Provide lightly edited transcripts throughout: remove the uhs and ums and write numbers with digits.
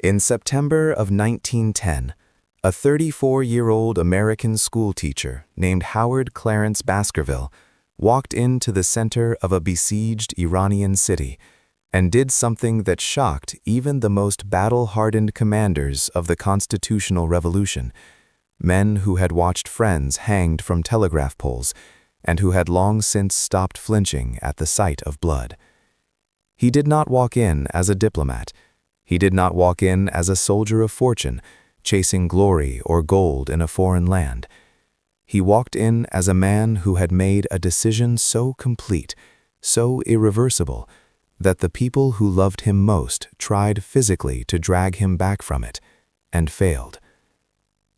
In September of 1910, a 34-year-old American schoolteacher named Howard Clarence Baskerville walked into the center of a besieged Iranian city and did something that shocked even the most battle-hardened commanders of the Constitutional Revolution, men who had watched friends hanged from telegraph poles and who had long since stopped flinching at the sight of blood. He did not walk in as a diplomat. He did not walk in as a soldier of fortune, chasing glory or gold in a foreign land. He walked in as a man who had made a decision so complete, so irreversible, that the people who loved him most tried physically to drag him back from it, and failed.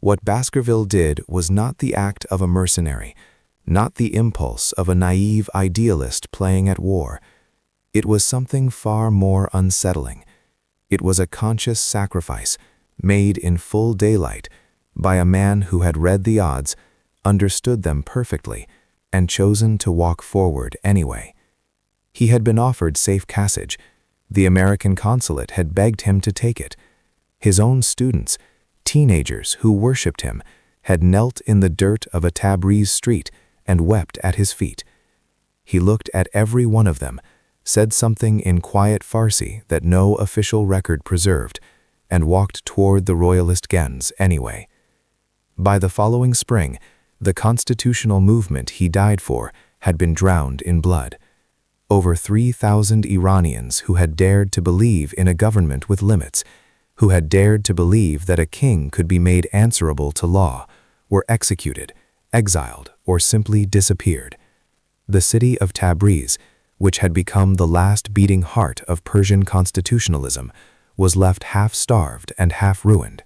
What Baskerville did was not the act of a mercenary, not the impulse of a naive idealist playing at war. It was something far more unsettling. It was a conscious sacrifice, made in full daylight, by a man who had read the odds, understood them perfectly, and chosen to walk forward anyway. He had been offered safe passage. The American consulate had begged him to take it. His own students, teenagers who worshipped him, had knelt in the dirt of a Tabriz street and wept at his feet. He looked at every one of them, said something in quiet Farsi that no official record preserved, and walked toward the royalist gens anyway. By the following spring, the constitutional movement he died for had been drowned in blood. Over 3,000 Iranians who had dared to believe in a government with limits, who had dared to believe that a king could be made answerable to law, were executed, exiled, or simply disappeared. The city of Tabriz, which had become the last beating heart of Persian constitutionalism, was left half-starved and half-ruined,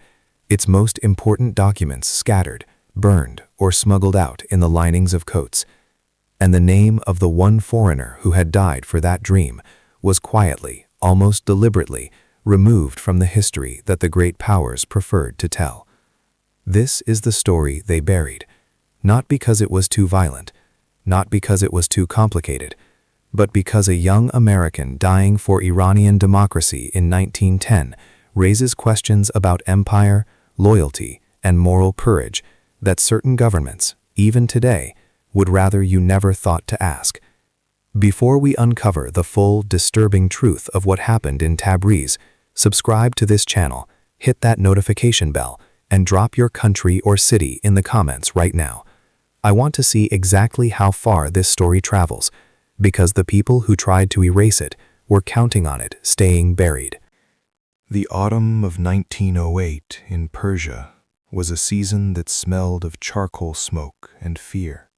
its most important documents scattered, burned, or smuggled out in the linings of coats. And the name of the one foreigner who had died for that dream was quietly, almost deliberately, removed from the history that the great powers preferred to tell. This is the story they buried, not because it was too violent, not because it was too complicated, but because a young American dying for Iranian democracy in 1910 raises questions about empire, loyalty, and moral courage that certain governments, even today, would rather you never thought to ask. Before we uncover the full, disturbing truth of what happened in Tabriz, subscribe to this channel, hit that notification bell, and drop your country or city in the comments right now. I want to see exactly how far this story travels, because the people who tried to erase it were counting on it staying buried. The autumn of 1908 in Persia was a season that smelled of charcoal smoke and fear.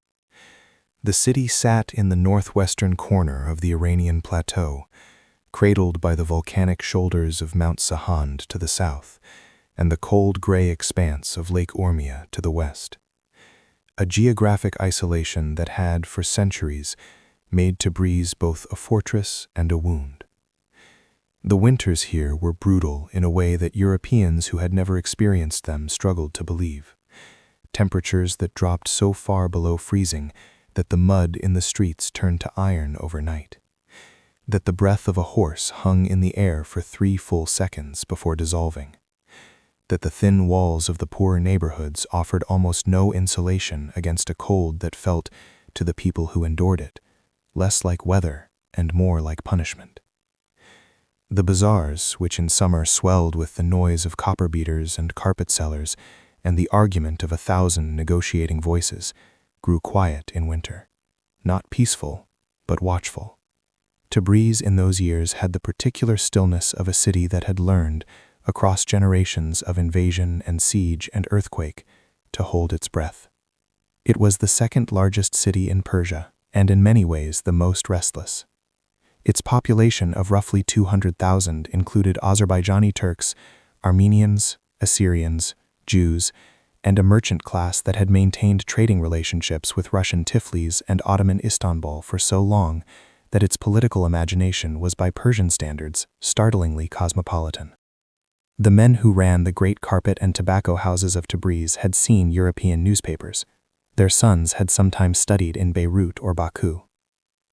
The city sat in the northwestern corner of the Iranian plateau, cradled by the volcanic shoulders of Mount Sahand to the south and the cold gray expanse of Lake Urmia to the west. A geographic isolation that had, for centuries, made Tabriz both a fortress and a wound. The winters here were brutal in a way that Europeans who had never experienced them struggled to believe. Temperatures that dropped so far below freezing that the mud in the streets turned to iron overnight. That the breath of a horse hung in the air for 3 full seconds before dissolving. That the thin walls of the poorer neighborhoods offered almost no insulation against a cold that felt, to the people who endured it, less like weather and more like punishment. The bazaars, which in summer swelled with the noise of copper beaters and carpet sellers and the argument of 1,000 negotiating voices, grew quiet in winter, not peaceful, but watchful. Tabriz in those years had the particular stillness of a city that had learned, across generations of invasion and siege and earthquake, to hold its breath. It was the second largest city in Persia, and in many ways the most restless. Its population of roughly 200,000 included Azerbaijani Turks, Armenians, Assyrians, Jews, and a merchant class that had maintained trading relationships with Russian Tiflis and Ottoman Istanbul for so long that its political imagination was by Persian standards startlingly cosmopolitan. The men who ran the great carpet and tobacco houses of Tabriz had seen European newspapers. Their sons had sometimes studied in Beirut or Baku.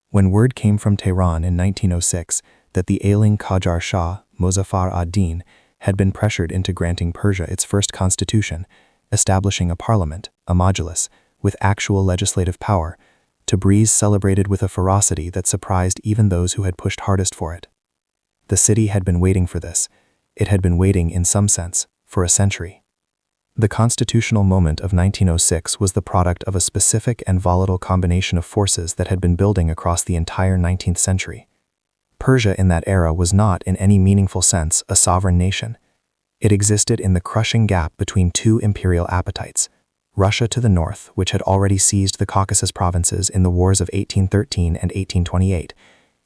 When word came from Tehran in 1906 that the ailing Qajar Shah, Mozaffar ad-Din, had been pressured into granting Persia its first constitution, establishing a parliament, a modulus, with actual legislative power. Tabriz celebrated with a ferocity that surprised even those who had pushed hardest for it. The city had been waiting for this. It had been waiting, in some sense, for a century. The constitutional moment of 1906 was the product of a specific and volatile combination of forces that had been building across the entire 19th century. Persia in that era was not, in any meaningful sense, a sovereign nation. It existed in the crushing gap between two imperial appetites: Russia to the north, which had already seized the Caucasus provinces in the wars of 1813 and 1828,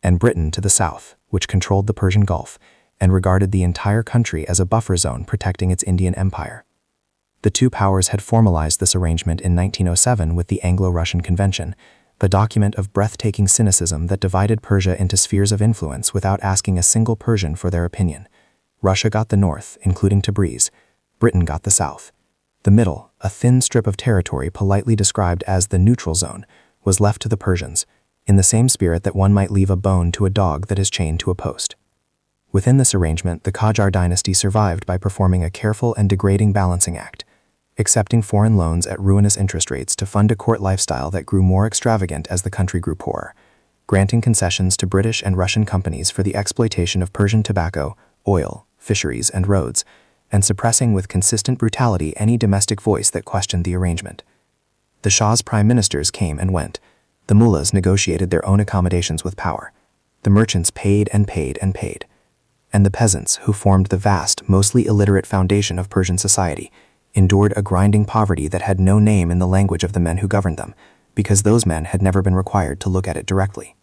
and Britain to the south, which controlled the Persian Gulf and regarded the entire country as a buffer zone protecting its Indian empire. The two powers had formalized this arrangement in 1907 with the Anglo-Russian Convention, the document of breathtaking cynicism that divided Persia into spheres of influence without asking a single Persian for their opinion. Russia got the north, including Tabriz. Britain got the south. The middle, a thin strip of territory politely described as the neutral zone, was left to the Persians, in the same spirit that one might leave a bone to a dog that is chained to a post. Within this arrangement, the Qajar dynasty survived by performing a careful and degrading balancing act, accepting foreign loans at ruinous interest rates to fund a court lifestyle that grew more extravagant as the country grew poorer, granting concessions to British and Russian companies for the exploitation of Persian tobacco, oil, fisheries, and roads, and suppressing with consistent brutality any domestic voice that questioned the arrangement. The Shah's prime ministers came and went. The mullahs negotiated their own accommodations with power. The merchants paid and paid and paid. And the peasants, who formed the vast, mostly illiterate foundation of Persian society, endured a grinding poverty that had no name in the language of the men who governed them, because those men had never been required to look at it directly.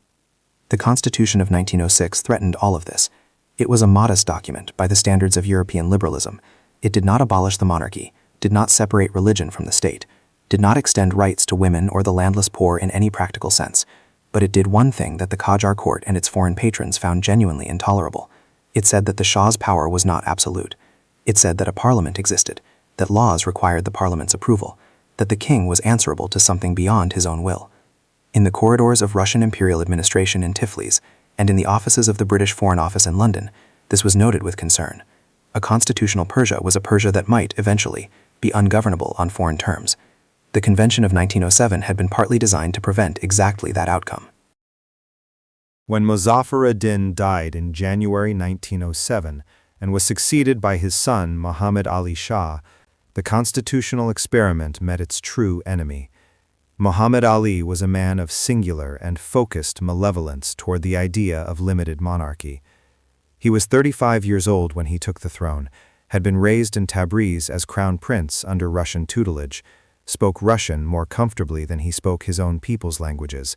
The Constitution of 1906 threatened all of this. It was a modest document by the standards of European liberalism. It did not abolish the monarchy, did not separate religion from the state, did not extend rights to women or the landless poor in any practical sense, but it did one thing that the Qajar court and its foreign patrons found genuinely intolerable. It said that the Shah's power was not absolute. It said that a parliament existed, that laws required the parliament's approval, that the king was answerable to something beyond his own will. In the corridors of Russian imperial administration in Tiflis, and in the offices of the British Foreign Office in London, this was noted with concern. A constitutional Persia was a Persia that might, eventually, be ungovernable on foreign terms. The Convention of 1907 had been partly designed to prevent exactly that outcome. When Muzaffar ad-Din died in January 1907 and was succeeded by his son Muhammad Ali Shah, the constitutional experiment met its true enemy. Muhammad Ali was a man of singular and focused malevolence toward the idea of limited monarchy. He was 35 years old when he took the throne, had been raised in Tabriz as crown prince under Russian tutelage, spoke Russian more comfortably than he spoke his own people's languages,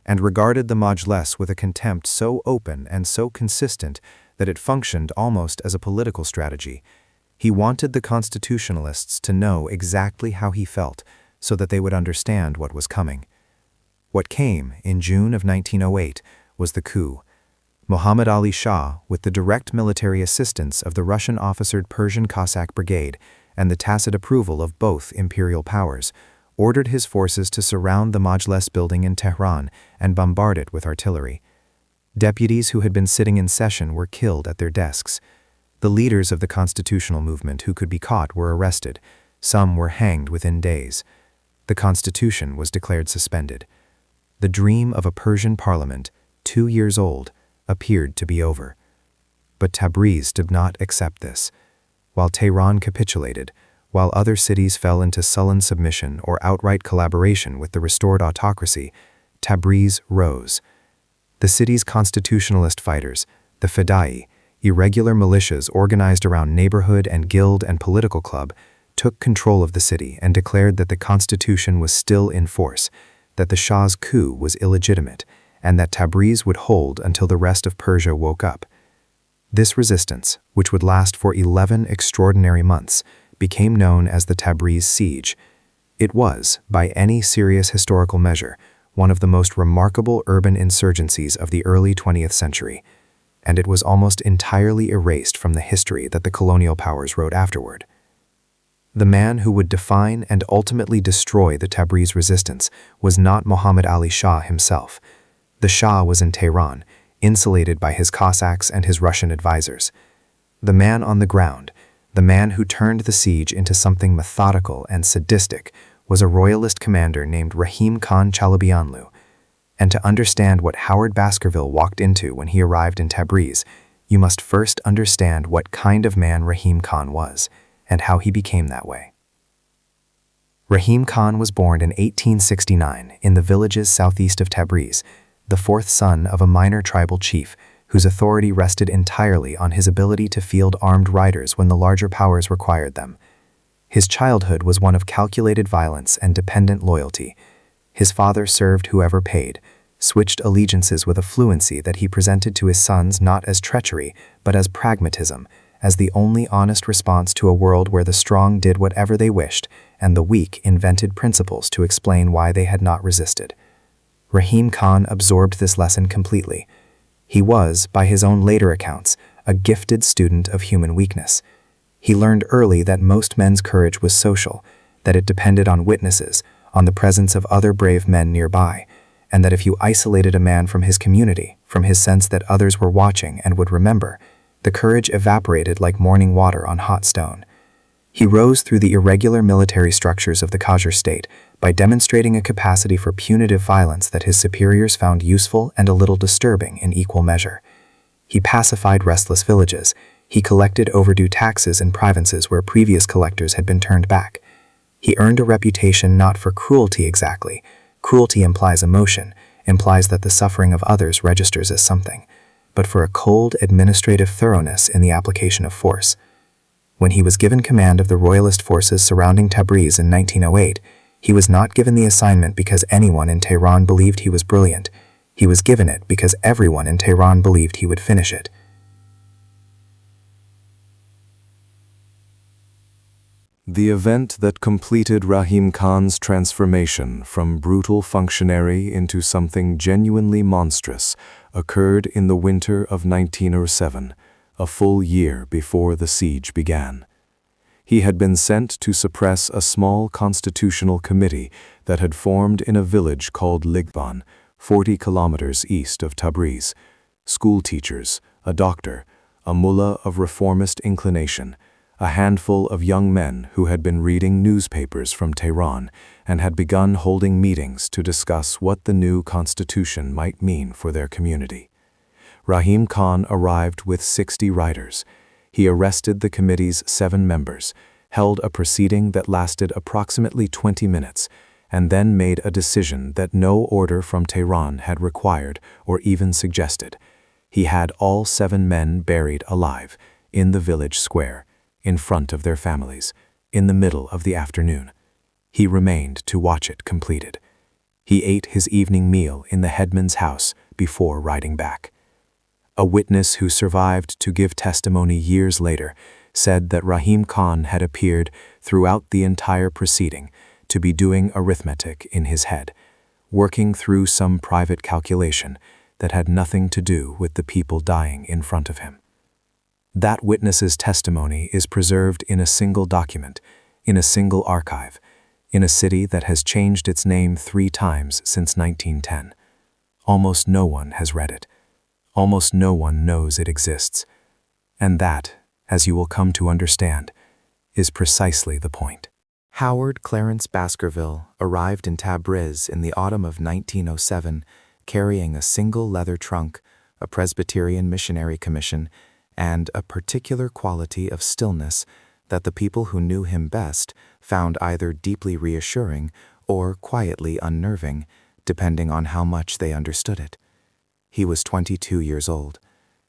and regarded the Majlis with a contempt so open and so consistent that it functioned almost as a political strategy. He wanted the constitutionalists to know exactly how he felt so that they would understand what was coming. What came in June of 1908 was the coup. Muhammad Ali Shah, with the direct military assistance of the Russian-officered Persian Cossack Brigade and the tacit approval of both imperial powers, ordered his forces to surround the Majlis building in Tehran and bombard it with artillery. Deputies who had been sitting in session were killed at their desks. The leaders of the constitutional movement who could be caught were arrested. Some were hanged within days. The constitution was declared suspended. The dream of a Persian parliament, 2 years old, appeared to be over. But Tabriz did not accept this. While Tehran capitulated, while other cities fell into sullen submission or outright collaboration with the restored autocracy, Tabriz rose. The city's constitutionalist fighters, the Fedai, irregular militias organized around neighborhood and guild and political club, took control of the city and declared that the constitution was still in force, that the Shah's coup was illegitimate, and that Tabriz would hold until the rest of Persia woke up. This resistance, which would last for 11 extraordinary months, became known as the Tabriz Siege. It was, by any serious historical measure, one of the most remarkable urban insurgencies of the early 20th century, and it was almost entirely erased from the history that the colonial powers wrote afterward. The man who would define and ultimately destroy the Tabriz resistance was not Muhammad Ali Shah himself. The Shah was in Tehran, insulated by his Cossacks and his Russian advisors. The man on the ground, the man who turned the siege into something methodical and sadistic, was a royalist commander named Rahim Khan Chalabianlu. And to understand what Howard Baskerville walked into when he arrived in Tabriz, you must first understand what kind of man Rahim Khan was, and how he became that way. Rahim Khan was born in 1869 in the villages southeast of Tabriz, the fourth son of a minor tribal chief whose authority rested entirely on his ability to field armed riders when the larger powers required them. His childhood was one of calculated violence and dependent loyalty. His father served whoever paid, switched allegiances with a fluency that he presented to his sons not as treachery, but as pragmatism, as the only honest response to a world where the strong did whatever they wished, and the weak invented principles to explain why they had not resisted. Rahim Khan absorbed this lesson completely. He was, by his own later accounts, a gifted student of human weakness. He learned early that most men's courage was social, that it depended on witnesses, on the presence of other brave men nearby, and that if you isolated a man from his community, from his sense that others were watching and would remember, the courage evaporated like morning water on hot stone. He rose through the irregular military structures of the Qajar state by demonstrating a capacity for punitive violence that his superiors found useful and a little disturbing in equal measure. He pacified restless villages. He collected overdue taxes in provinces where previous collectors had been turned back. He earned a reputation not for cruelty exactly. Cruelty implies emotion, implies that the suffering of others registers as something, but for a cold administrative thoroughness in the application of force. When he was given command of the royalist forces surrounding Tabriz in 1908, he was not given the assignment because anyone in Tehran believed he was brilliant. He was given it because everyone in Tehran believed he would finish it. The event that completed Rahim Khan's transformation from brutal functionary into something genuinely monstrous occurred in the winter of 1907, a full year before the siege began. He had been sent to suppress a small constitutional committee that had formed in a village called Ligban, 40 kilometers east of Tabriz. School teachers, a doctor, a mullah of reformist inclination, a handful of young men who had been reading newspapers from Tehran and had begun holding meetings to discuss what the new constitution might mean for their community. Rahim Khan arrived with 60 riders. He arrested the committee's 7 members, held a proceeding that lasted approximately 20 minutes, and then made a decision that no order from Tehran had required or even suggested. He had all 7 men buried alive in the village square, in front of their families, in the middle of the afternoon. He remained to watch it completed. He ate his evening meal in the headman's house before riding back. A witness who survived to give testimony years later said that Rahim Khan had appeared throughout the entire proceeding to be doing arithmetic in his head, working through some private calculation that had nothing to do with the people dying in front of him. That witness's testimony is preserved in a single document, in a single archive, in a city that has changed its name 3 times since 1910. Almost no one has read it. Almost no one knows it exists. And that, as you will come to understand, is precisely the point. Howard Clarence Baskerville arrived in Tabriz in the autumn of 1907, carrying a single leather trunk, a Presbyterian missionary commission, and a particular quality of stillness that the people who knew him best found either deeply reassuring or quietly unnerving, depending on how much they understood it. He was 22 years old.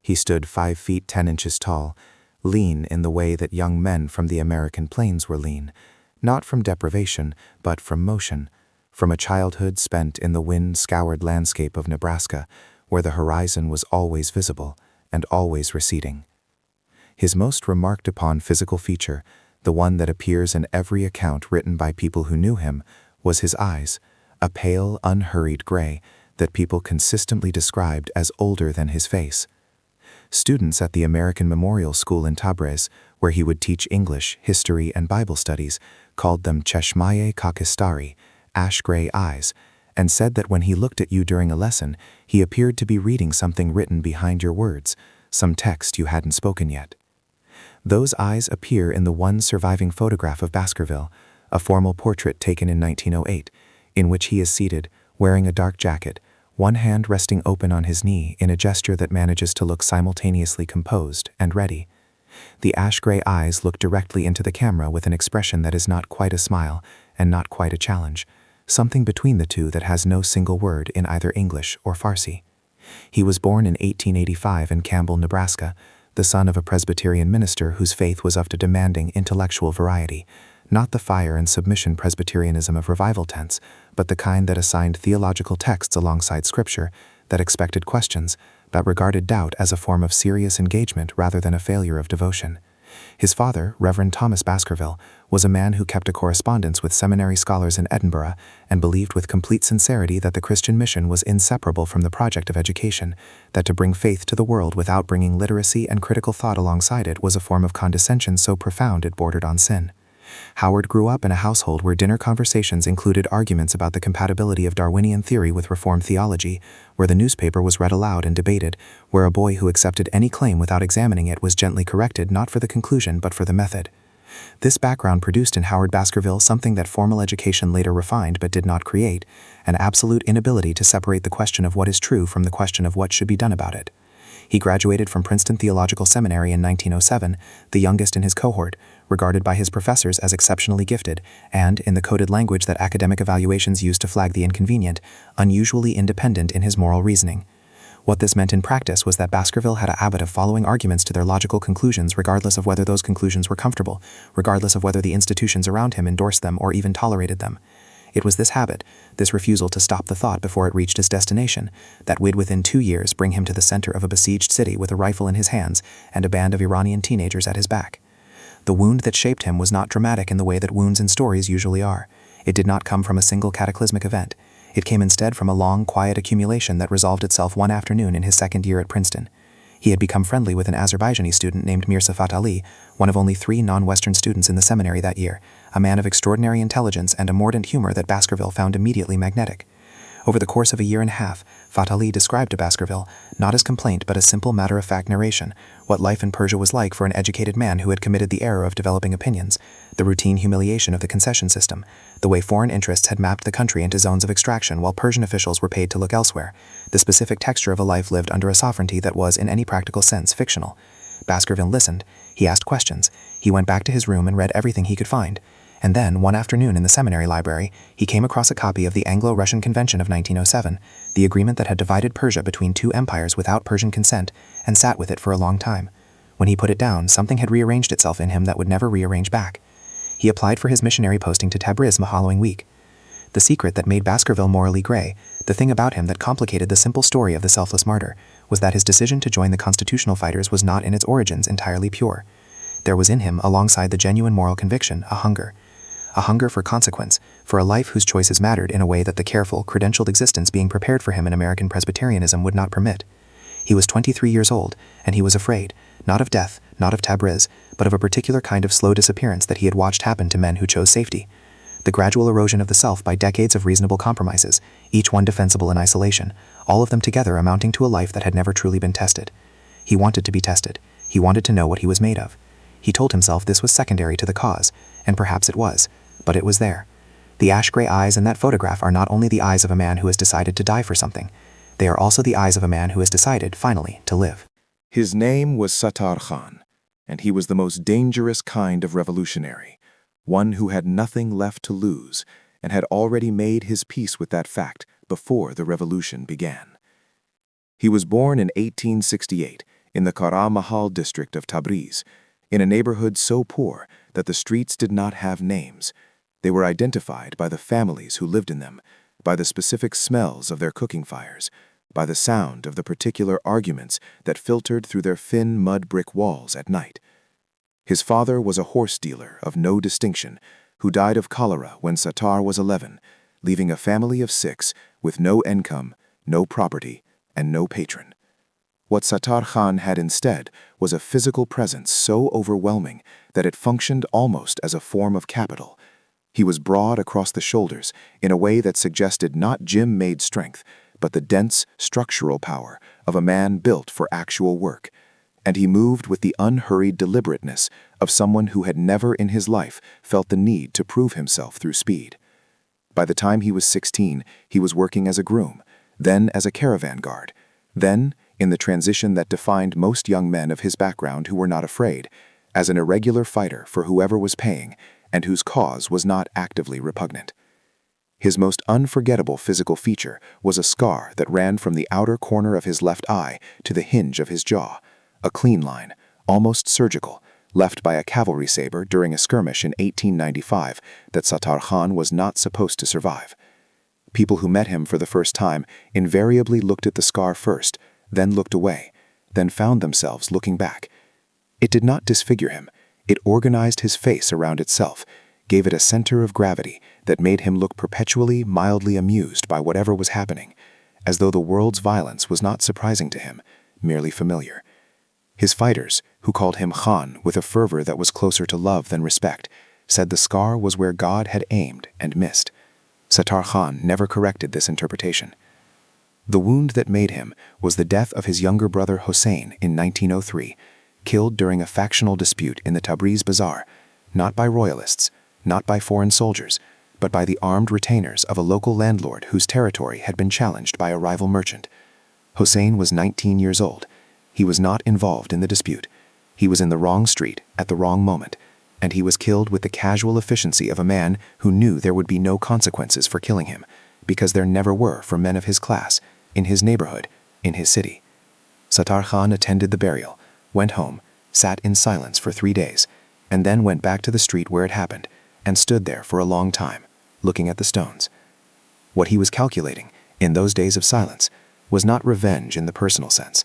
He stood 5 feet 10 inches tall, lean in the way that young men from the American plains were lean, not from deprivation, but from motion, from a childhood spent in the wind-scoured landscape of Nebraska, where the horizon was always visible and always receding. His most remarked-upon physical feature, the one that appears in every account written by people who knew him, was his eyes, a pale, unhurried gray that people consistently described as older than his face. Students at the American Memorial School in Tabriz, where he would teach English, history, and Bible studies, called them cheshmaye kakistari, ash-gray eyes, and said that when he looked at you during a lesson, he appeared to be reading something written behind your words, some text you hadn't spoken yet. Those eyes appear in the one surviving photograph of Baskerville, a formal portrait taken in 1908, in which he is seated, wearing a dark jacket, one hand resting open on his knee in a gesture that manages to look simultaneously composed and ready. The ash-gray eyes look directly into the camera with an expression that is not quite a smile and not quite a challenge, something between the two that has no single word in either English or Farsi. He was born in 1885 in Campbell, Nebraska, the son of a Presbyterian minister whose faith was of a demanding intellectual variety, not the fire and submission Presbyterianism of revival tents, but the kind that assigned theological texts alongside Scripture, that expected questions, that regarded doubt as a form of serious engagement rather than a failure of devotion. His father, Reverend Thomas Baskerville, was a man who kept a correspondence with seminary scholars in Edinburgh and believed with complete sincerity that the Christian mission was inseparable from the project of education, that to bring faith to the world without bringing literacy and critical thought alongside it was a form of condescension so profound it bordered on sin. Howard grew up in a household where dinner conversations included arguments about the compatibility of Darwinian theory with Reformed theology, where the newspaper was read aloud and debated, where a boy who accepted any claim without examining it was gently corrected not for the conclusion but for the method. This background produced in Howard Baskerville something that formal education later refined but did not create, an absolute inability to separate the question of what is true from the question of what should be done about it. He graduated from Princeton Theological Seminary in 1907, the youngest in his cohort, regarded by his professors as exceptionally gifted, and, in the coded language that academic evaluations use to flag the inconvenient, unusually independent in his moral reasoning. What this meant in practice was that Baskerville had a habit of following arguments to their logical conclusions regardless of whether those conclusions were comfortable, regardless of whether the institutions around him endorsed them or even tolerated them. It was this habit, this refusal to stop the thought before it reached its destination, that would within 2 years bring him to the center of a besieged city with a rifle in his hands and a band of Iranian teenagers at his back. The wound that shaped him was not dramatic in the way that wounds in stories usually are. It did not come from a single cataclysmic event. It came instead from a long, quiet accumulation that resolved itself one afternoon in his second year at Princeton. He had become friendly with an Azerbaijani student named Mirza Fatali, one of only 3 non-Western students in the seminary that year, a man of extraordinary intelligence and a mordant humor that Baskerville found immediately magnetic. Over the course of a year and a half, Fatali described to Baskerville, not as complaint but as simple matter-of-fact narration, what life in Persia was like for an educated man who had committed the error of developing opinions, the routine humiliation of the concession system, the way foreign interests had mapped the country into zones of extraction while Persian officials were paid to look elsewhere, the specific texture of a life lived under a sovereignty that was, in any practical sense, fictional. Baskerville listened, he asked questions, he went back to his room and read everything he could find. And then, one afternoon in the seminary library, he came across a copy of the Anglo-Russian Convention of 1907, the agreement that had divided Persia between 2 empires without Persian consent, and sat with it for a long time. When he put it down, something had rearranged itself in him that would never rearrange back. He applied for his missionary posting to Tabriz the following week. The secret that made Baskerville morally gray, the thing about him that complicated the simple story of the selfless martyr, was that his decision to join the constitutional fighters was not in its origins entirely pure. There was in him, alongside the genuine moral conviction, a hunger for consequence, for a life whose choices mattered in a way that the careful, credentialed existence being prepared for him in American Presbyterianism would not permit. He was 23 years old, and he was afraid, not of death, not of Tabriz, but of a particular kind of slow disappearance that he had watched happen to men who chose safety. The gradual erosion of the self by decades of reasonable compromises, each one defensible in isolation, all of them together amounting to a life that had never truly been tested. He wanted to be tested. He wanted to know what he was made of. He told himself this was secondary to the cause, and perhaps it was, but it was there. The ash-gray eyes in that photograph are not only the eyes of a man who has decided to die for something, they are also the eyes of a man who has decided, finally, to live. His name was Sattar Khan, and he was the most dangerous kind of revolutionary, one who had nothing left to lose and had already made his peace with that fact before the revolution began. He was born in 1868 in the Kara Mahal district of Tabriz, in a neighborhood so poor that the streets did not have names. They were identified by the families who lived in them, by the specific smells of their cooking fires, by the sound of the particular arguments that filtered through their thin mud brick walls at night. His father was a horse dealer of no distinction who died of cholera when Sattar was 11, leaving a family of 6 with no income, no property, and no patron. What Sattar Khan had instead was a physical presence so overwhelming that it functioned almost as a form of capital. He was broad across the shoulders in a way that suggested not gym-made strength, but the dense, structural power of a man built for actual work. and he moved with the unhurried deliberateness of someone who had never in his life felt the need to prove himself through speed. By the time he was 16, he was working as a groom, then as a caravan guard, then, in the transition that defined most young men of his background who were not afraid, as an irregular fighter for whoever was paying and whose cause was not actively repugnant. His most unforgettable physical feature was a scar that ran from the outer corner of his left eye to the hinge of his jaw, a clean line, almost surgical, left by a cavalry saber during a skirmish in 1895 that Sattar Khan was not supposed to survive. People who met him for the first time invariably looked at the scar first, then looked away, then found themselves looking back. It did not disfigure him. It organized his face around itself, gave it a center of gravity that made him look perpetually mildly amused by whatever was happening, as though the world's violence was not surprising to him, merely familiar. His fighters, who called him Khan with a fervor that was closer to love than respect, said the scar was where God had aimed and missed. Sattar Khan never corrected this interpretation. The wound that made him was the death of his younger brother Hossein in 1903, killed during a factional dispute in the Tabriz Bazaar, not by royalists, not by foreign soldiers, but by the armed retainers of a local landlord whose territory had been challenged by a rival merchant. Hossein was 19 years old. He was not involved in the dispute. He was in the wrong street at the wrong moment, and he was killed with the casual efficiency of a man who knew there would be no consequences for killing him, because there never were for men of his class, in his neighborhood, in his city. Sattar Khan attended the burial, went home, sat in silence for 3 days, and then went back to the street where it happened, and stood there for a long time, looking at the stones. What he was calculating, in those days of silence, was not revenge in the personal sense.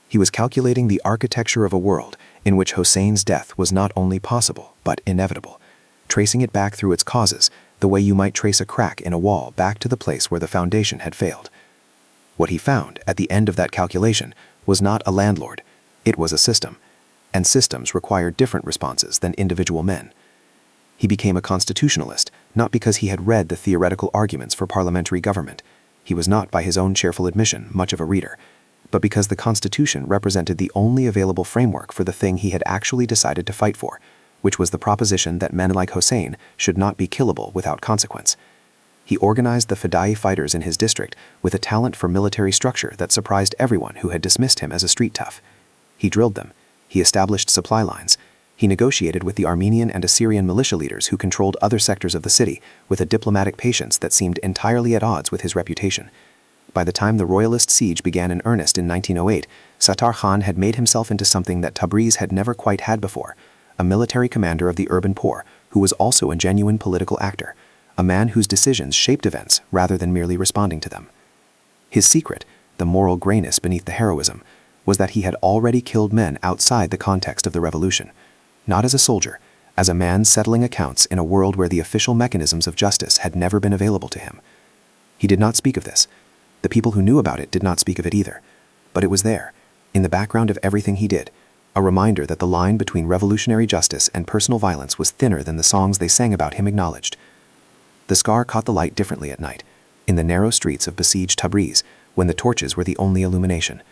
He was calculating the architecture of a world in which Hossein's death was not only possible, but inevitable, tracing it back through its causes, the way you might trace a crack in a wall back to the place where the foundation had failed. What he found at the end of that calculation was not a landlord, it was a system, and systems require different responses than individual men. He became a constitutionalist, not because he had read the theoretical arguments for parliamentary government. He was not, by his own cheerful admission, much of a reader, but because the Constitution represented the only available framework for the thing he had actually decided to fight for, which was the proposition that men like Hossein should not be killable without consequence. He organized the Fidai fighters in his district with a talent for military structure that surprised everyone who had dismissed him as a street tough. He drilled them. He established supply lines. He negotiated with the Armenian and Assyrian militia leaders who controlled other sectors of the city with a diplomatic patience that seemed entirely at odds with his reputation. By the time the royalist siege began in earnest in 1908, Sattar Khan had made himself into something that Tabriz had never quite had before, a military commander of the urban poor who was also a genuine political actor, a man whose decisions shaped events rather than merely responding to them. His secret, the moral grayness beneath the heroism, was that he had already killed men outside the context of the revolution, not as a soldier, as a man settling accounts in a world where the official mechanisms of justice had never been available to him. He did not speak of this. The people who knew about it did not speak of it either. But it was there, in the background of everything he did, a reminder that the line between revolutionary justice and personal violence was thinner than the songs they sang about him acknowledged. The scar caught the light differently at night, in the narrow streets of besieged Tabriz, when the torches were the only illumination.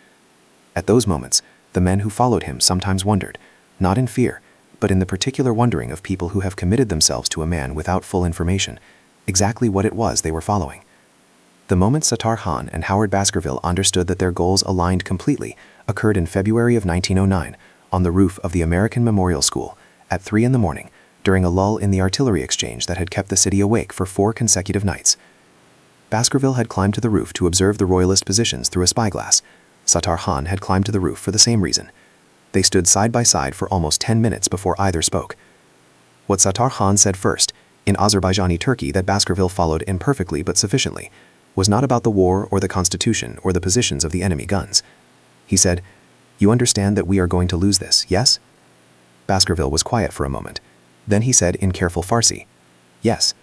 At those moments, the men who followed him sometimes wondered, not in fear, but in the particular wondering of people who have committed themselves to a man without full information, exactly what it was they were following. The moment Sattar Khan and Howard Baskerville understood that their goals aligned completely occurred in February of 1909 on the roof of the American Memorial School at 3 in the morning during a lull in the artillery exchange that had kept the city awake for 4 consecutive nights. Baskerville had climbed to the roof to observe the royalist positions through a spyglass. Sattar Khan had climbed to the roof for the same reason. They stood side by side for almost 10 minutes before either spoke. What Sattar Khan said first, in Azerbaijani Turkey that Baskerville followed imperfectly but sufficiently, was not about the war or the Constitution or the positions of the enemy guns. He said, "You understand that we are going to lose this, yes?" Baskerville was quiet for a moment. Then he said in careful Farsi, "Yes."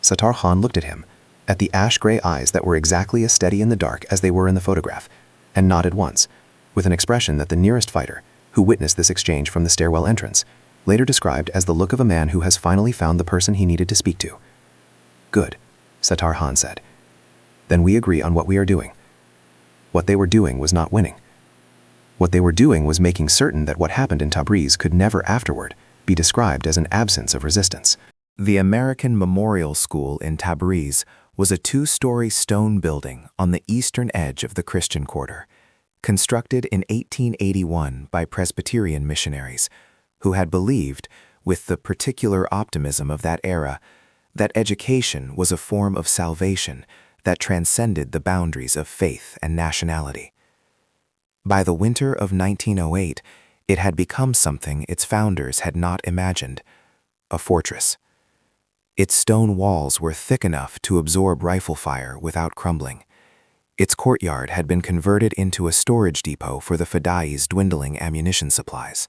Sattar Khan looked at him, at the ash-gray eyes that were exactly as steady in the dark as they were in the photograph, and nodded once, with an expression that the nearest fighter, who witnessed this exchange from the stairwell entrance, later described as the look of a man who has finally found the person he needed to speak to. "Good," Sattar Khan said. "Then we agree on what we are doing." What they were doing was not winning. What they were doing was making certain that what happened in Tabriz could never afterward be described as an absence of resistance. The American Memorial School in Tabriz was a two-story stone building on the eastern edge of the Christian quarter, constructed in 1881 by Presbyterian missionaries, who had believed, with the particular optimism of that era, that education was a form of salvation that transcended the boundaries of faith and nationality. By the winter of 1908, it had become something its founders had not imagined: a fortress. Its stone walls were thick enough to absorb rifle fire without crumbling. Its courtyard had been converted into a storage depot for the Fidai's dwindling ammunition supplies.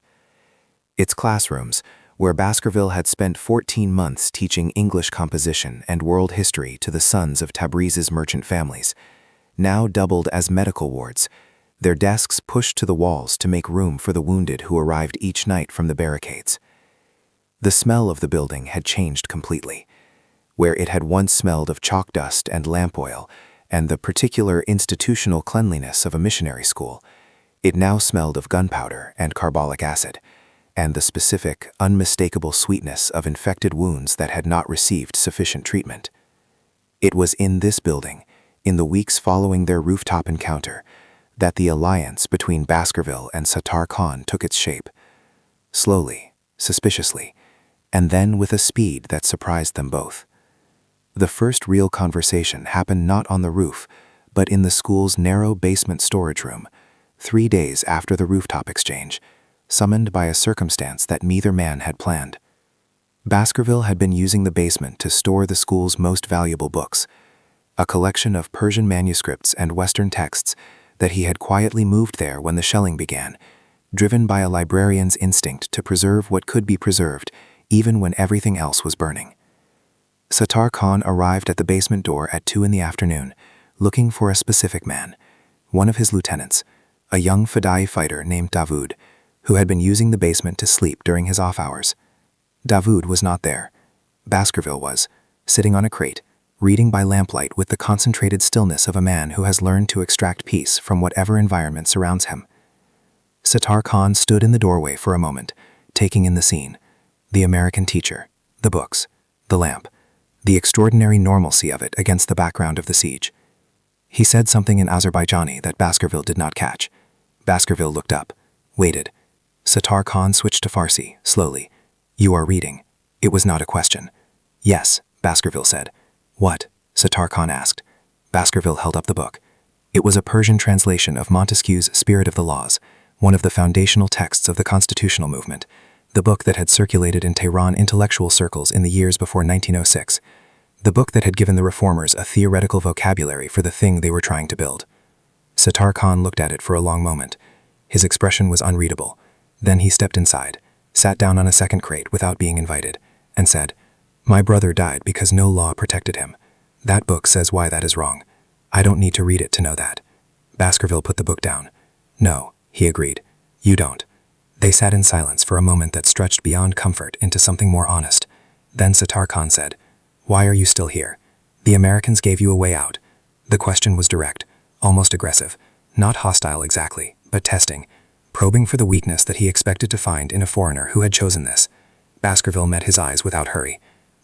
Its classrooms, where Baskerville had spent 14 months teaching English composition and world history to the sons of Tabriz's merchant families, now doubled as medical wards, their desks pushed to the walls to make room for the wounded who arrived each night from the barricades. The smell of the building had changed completely. Where it had once smelled of chalk dust and lamp oil and the particular institutional cleanliness of a missionary school, it now smelled of gunpowder and carbolic acid, and the specific, unmistakable sweetness of infected wounds that had not received sufficient treatment. It was in this building, in the weeks following their rooftop encounter, that the alliance between Baskerville and Sattar Khan took its shape. Slowly, suspiciously, and then with a speed that surprised them both. The first real conversation happened not on the roof, but in the school's narrow basement storage room, 3 days after the rooftop exchange, summoned by a circumstance that neither man had planned. Baskerville had been using the basement to store the school's most valuable books, a collection of Persian manuscripts and Western texts that he had quietly moved there when the shelling began, driven by a librarian's instinct to preserve what could be preserved, even when everything else was burning. Sattar Khan arrived at the basement door at 2 in the afternoon, looking for a specific man, one of his lieutenants, a young Fidai fighter named Davood, who had been using the basement to sleep during his off hours. Davood was not there. Baskerville was, sitting on a crate, reading by lamplight with the concentrated stillness of a man who has learned to extract peace from whatever environment surrounds him. Sattar Khan stood in the doorway for a moment, taking in the scene: the American teacher, the books, the lamp, the extraordinary normalcy of it against the background of the siege. He said something in Azerbaijani that Baskerville did not catch. Baskerville looked up, waited. Sattar Khan switched to Farsi, slowly. "You are reading." It was not a question. "Yes," Baskerville said. "What?" Sattar Khan asked. Baskerville held up the book. It was a Persian translation of Montesquieu's Spirit of the Laws, one of the foundational texts of the constitutional movement, the book that had circulated in Tehran intellectual circles in the years before 1906, the book that had given the reformers a theoretical vocabulary for the thing they were trying to build. Sattar Khan looked at it for a long moment. His expression was unreadable. Then he stepped inside, sat down on a second crate without being invited, and said, "My brother died because no law protected him. That book says why that is wrong. I don't need to read it to know that." Baskerville put the book down. "No," he agreed. "You don't." They sat in silence for a moment that stretched beyond comfort into something more honest. Then Sattar Khan said, "Why are you still here? The Americans gave you a way out." The question was direct, almost aggressive, not hostile exactly, but testing, probing for the weakness that he expected to find in a foreigner who had chosen this. Baskerville met his eyes without hurry.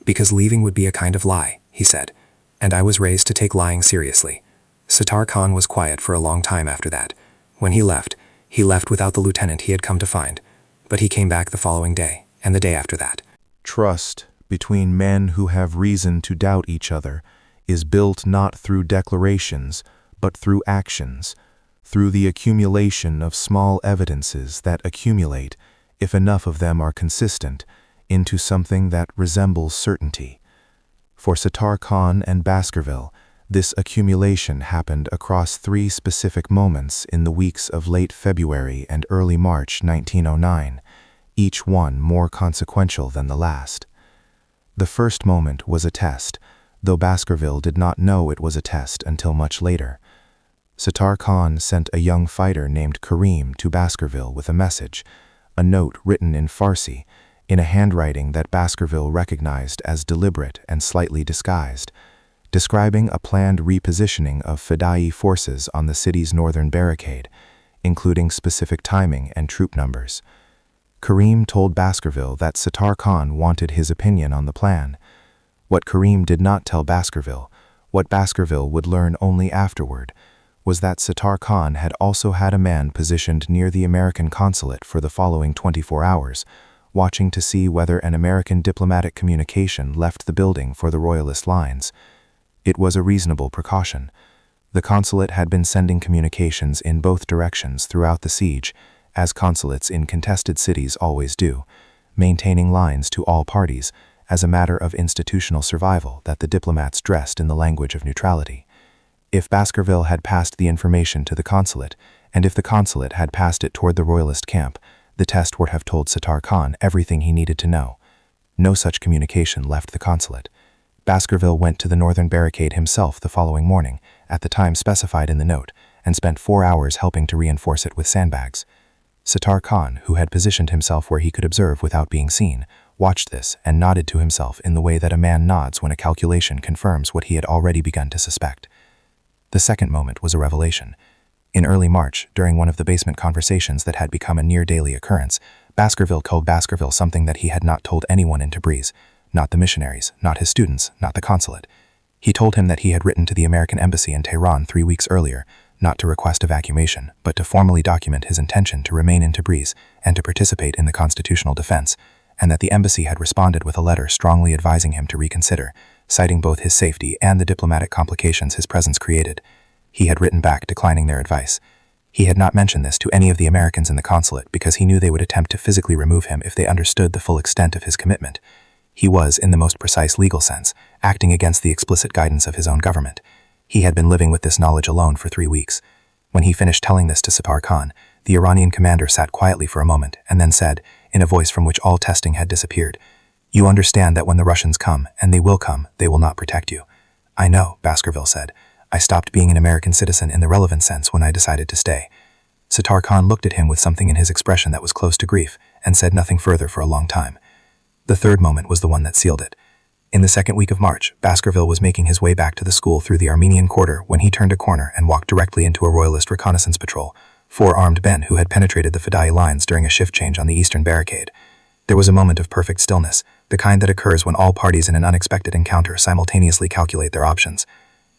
"Because leaving would be a kind of lie," he said, "and I was raised to take lying seriously." Sattar Khan was quiet for a long time after that. When he left without the lieutenant he had come to find, but he came back the following day, and the day after that. Trust between men who have reason to doubt each other is built not through declarations, but through actions, through the accumulation of small evidences that accumulate, if enough of them are consistent, into something that resembles certainty. For Sattar Khan and Baskerville, this accumulation happened across 3 specific moments in the weeks of late February and early March 1909, each one more consequential than the last. The first moment was a test, though Baskerville did not know it was a test until much later. Sattar Khan sent a young fighter named Karim to Baskerville with a message, a note written in Farsi, in a handwriting that Baskerville recognized as deliberate and slightly disguised, describing a planned repositioning of Fidai forces on the city's northern barricade, including specific timing and troop numbers. Karim told Baskerville that Sattar Khan wanted his opinion on the plan. What Karim did not tell Baskerville, what Baskerville would learn only afterward, was that Sattar Khan had also had a man positioned near the American consulate for the following 24 hours, watching to see whether an American diplomatic communication left the building for the Royalist lines. It was a reasonable precaution. The consulate had been sending communications in both directions throughout the siege, as consulates in contested cities always do, maintaining lines to all parties as a matter of institutional survival that the diplomats dressed in the language of neutrality. If Baskerville had passed the information to the consulate, and if the consulate had passed it toward the Royalist camp, the test would have told Sattar Khan everything he needed to know. No such communication left the consulate. Baskerville went to the northern barricade himself the following morning, at the time specified in the note, and spent 4 hours helping to reinforce it with sandbags. Sattar Khan, who had positioned himself where he could observe without being seen, watched this and nodded to himself in the way that a man nods when a calculation confirms what he had already begun to suspect. The second moment was a revelation. In early March, during one of the basement conversations that had become a near-daily occurrence, Baskerville told Baskerville something that he had not told anyone in Tabriz, not the missionaries, not his students, not the consulate. He told him that he had written to the American embassy in Tehran 3 weeks earlier, not to request evacuation, but to formally document his intention to remain in Tabriz and to participate in the constitutional defense, and that the embassy had responded with a letter strongly advising him to reconsider, citing both his safety and the diplomatic complications his presence created. He had written back declining their advice. He had not mentioned this to any of the Americans in the consulate because he knew they would attempt to physically remove him if they understood the full extent of his commitment. He was, in the most precise legal sense, acting against the explicit guidance of his own government. He had been living with this knowledge alone for 3 weeks. When he finished telling this to Sattar Khan, the Iranian commander sat quietly for a moment and then said, in a voice from which all testing had disappeared, "You understand that when the Russians come, and they will come, they will not protect you." "I know," Baskerville said. "I stopped being an American citizen in the relevant sense when I decided to stay." Sattar Khan looked at him with something in his expression that was close to grief and said nothing further for a long time. The third moment was the one that sealed it. In the second week of March, Baskerville was making his way back to the school through the Armenian quarter when he turned a corner and walked directly into a Royalist reconnaissance patrol, 4 armed men who had penetrated the Fidai lines during a shift change on the eastern barricade. There was a moment of perfect stillness, the kind that occurs when all parties in an unexpected encounter simultaneously calculate their options.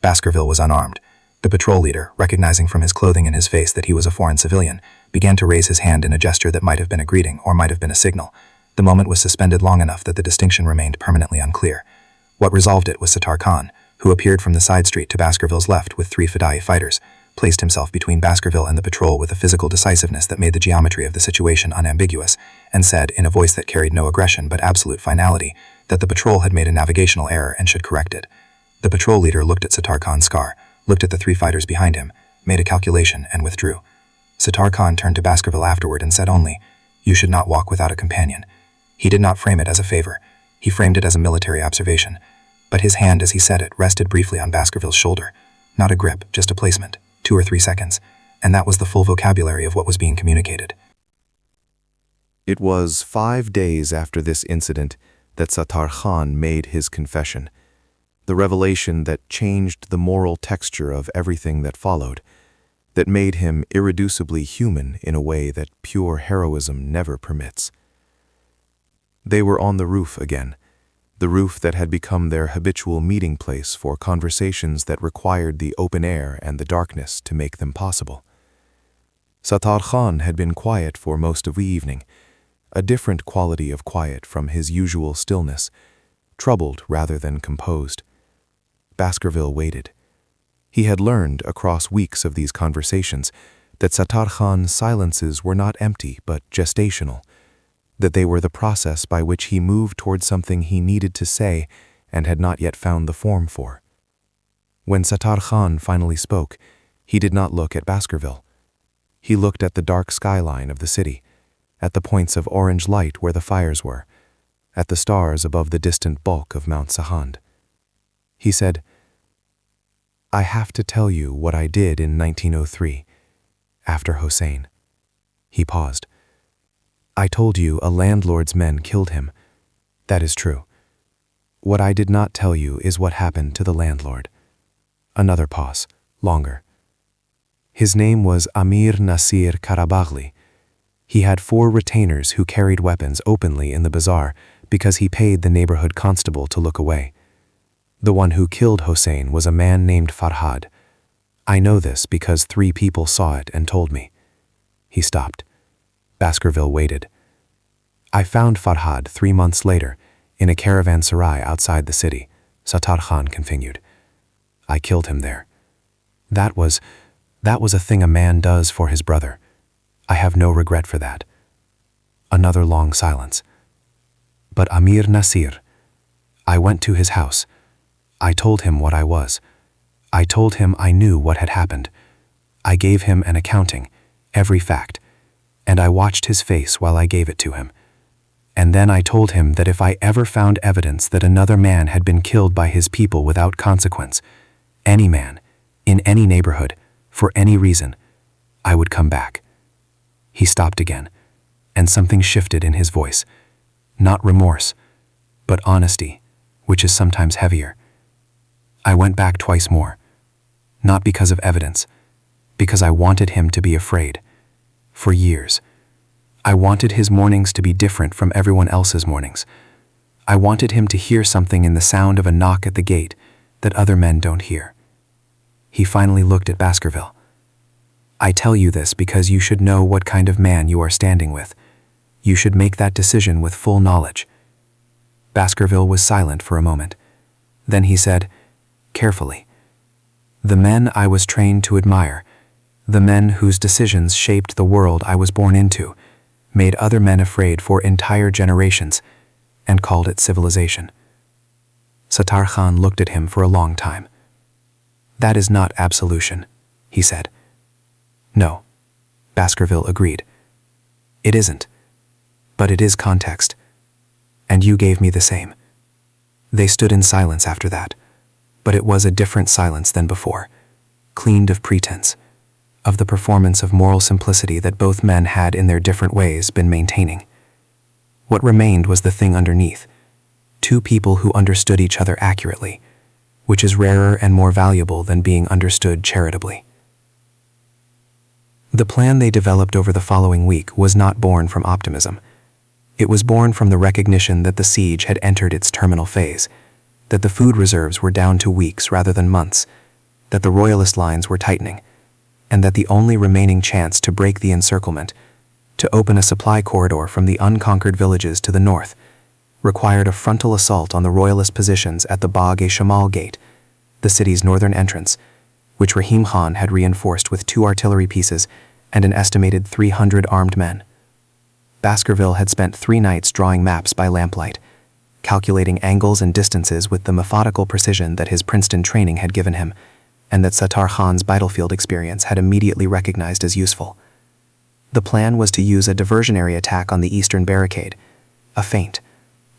Baskerville was unarmed. The patrol leader, recognizing from his clothing and his face that he was a foreign civilian, began to raise his hand in a gesture that might have been a greeting or might have been a signal. The moment was suspended long enough that the distinction remained permanently unclear. What resolved it was Sattar Khan, who appeared from the side street to Baskerville's left with 3 Fidai fighters, placed himself between Baskerville and the patrol with a physical decisiveness that made the geometry of the situation unambiguous, and said, in a voice that carried no aggression but absolute finality, that the patrol had made a navigational error and should correct it. The patrol leader looked at Sattar Khan's scar, looked at the 3 fighters behind him, made a calculation, and withdrew. Sattar Khan turned to Baskerville afterward and said only, "You should not walk without a companion." He did not frame it as a favor. He framed it as a military observation. But his hand, as he said it, rested briefly on Baskerville's shoulder. Not a grip, just a placement, 2 or 3 seconds. And that was the full vocabulary of what was being communicated. It was 5 days after this incident that Sattar Khan made his confession, the revelation that changed the moral texture of everything that followed, that made him irreducibly human in a way that pure heroism never permits. They were on the roof again, the roof that had become their habitual meeting place for conversations that required the open air and the darkness to make them possible. Sattar Khan had been quiet for most of the evening, a different quality of quiet from his usual stillness, troubled rather than composed. Baskerville waited. He had learned across weeks of these conversations that Sattar Khan's silences were not empty but gestational, that they were the process by which he moved toward something he needed to say and had not yet found the form for. When Sattar Khan finally spoke, he did not look at Baskerville. He looked at the dark skyline of the city, at the points of orange light where the fires were, at the stars above the distant bulk of Mount Sahand. He said, "I have to tell you what I did in 1903, after Hossein." He paused. "I told you a landlord's men killed him. That is true. What I did not tell you is what happened to the landlord." Another pause, longer. His name was Amir Nasir Karabagli. He had 4 retainers who carried weapons openly in the bazaar because he paid the neighborhood constable to look away. The one who killed Hossein was a man named Farhad. I know this because 3 people saw it and told me. He stopped. Baskerville waited. I found Farhad 3 months later in a caravanserai outside the city, Sattar Khan continued. I killed him there. That was a thing a man does for his brother. I have no regret for that. Another long silence. But Amir Nasir, I went to his house. I told him what I was. I told him I knew what had happened. I gave him an accounting, every fact, and I watched his face while I gave it to him. And then I told him that if I ever found evidence that another man had been killed by his people without consequence, any man, in any neighborhood, for any reason, I would come back. He stopped again, and something shifted in his voice. Not remorse, but honesty, which is sometimes heavier. I went back twice more, not because of evidence, because I wanted him to be afraid. For years, I wanted his mornings to be different from everyone else's mornings. I wanted him to hear something in the sound of a knock at the gate that other men don't hear. He finally looked at Baskerville. I tell you this because you should know what kind of man you are standing with. You should make that decision with full knowledge. Baskerville was silent for a moment. Then he said, carefully, the men I was trained to admire, the men whose decisions shaped the world I was born into, made other men afraid for entire generations, and called it civilization. Sattar Khan looked at him for a long time. That is not absolution, he said. No, Baskerville agreed. It isn't, but it is context. And you gave me the same. They stood in silence after that, but it was a different silence than before, cleaned of pretense, of the performance of moral simplicity that both men had in their different ways been maintaining. What remained was the thing underneath, 2 people who understood each other accurately, which is rarer and more valuable than being understood charitably. The plan they developed over the following week was not born from optimism. It was born from the recognition that the siege had entered its terminal phase, that the food reserves were down to weeks rather than months, that the royalist lines were tightening, and that the only remaining chance to break the encirclement, to open a supply corridor from the unconquered villages to the north, required a frontal assault on the royalist positions at the Bagh-e-Shamal Gate, the city's northern entrance, which Rahim Khan had reinforced with 2 artillery pieces and an estimated 300 armed men. Baskerville had spent 3 nights drawing maps by lamplight, calculating angles and distances with the methodical precision that his Princeton training had given him, and that Sattar Khan's battlefield experience had immediately recognized as useful. The plan was to use a diversionary attack on the eastern barricade, a feint,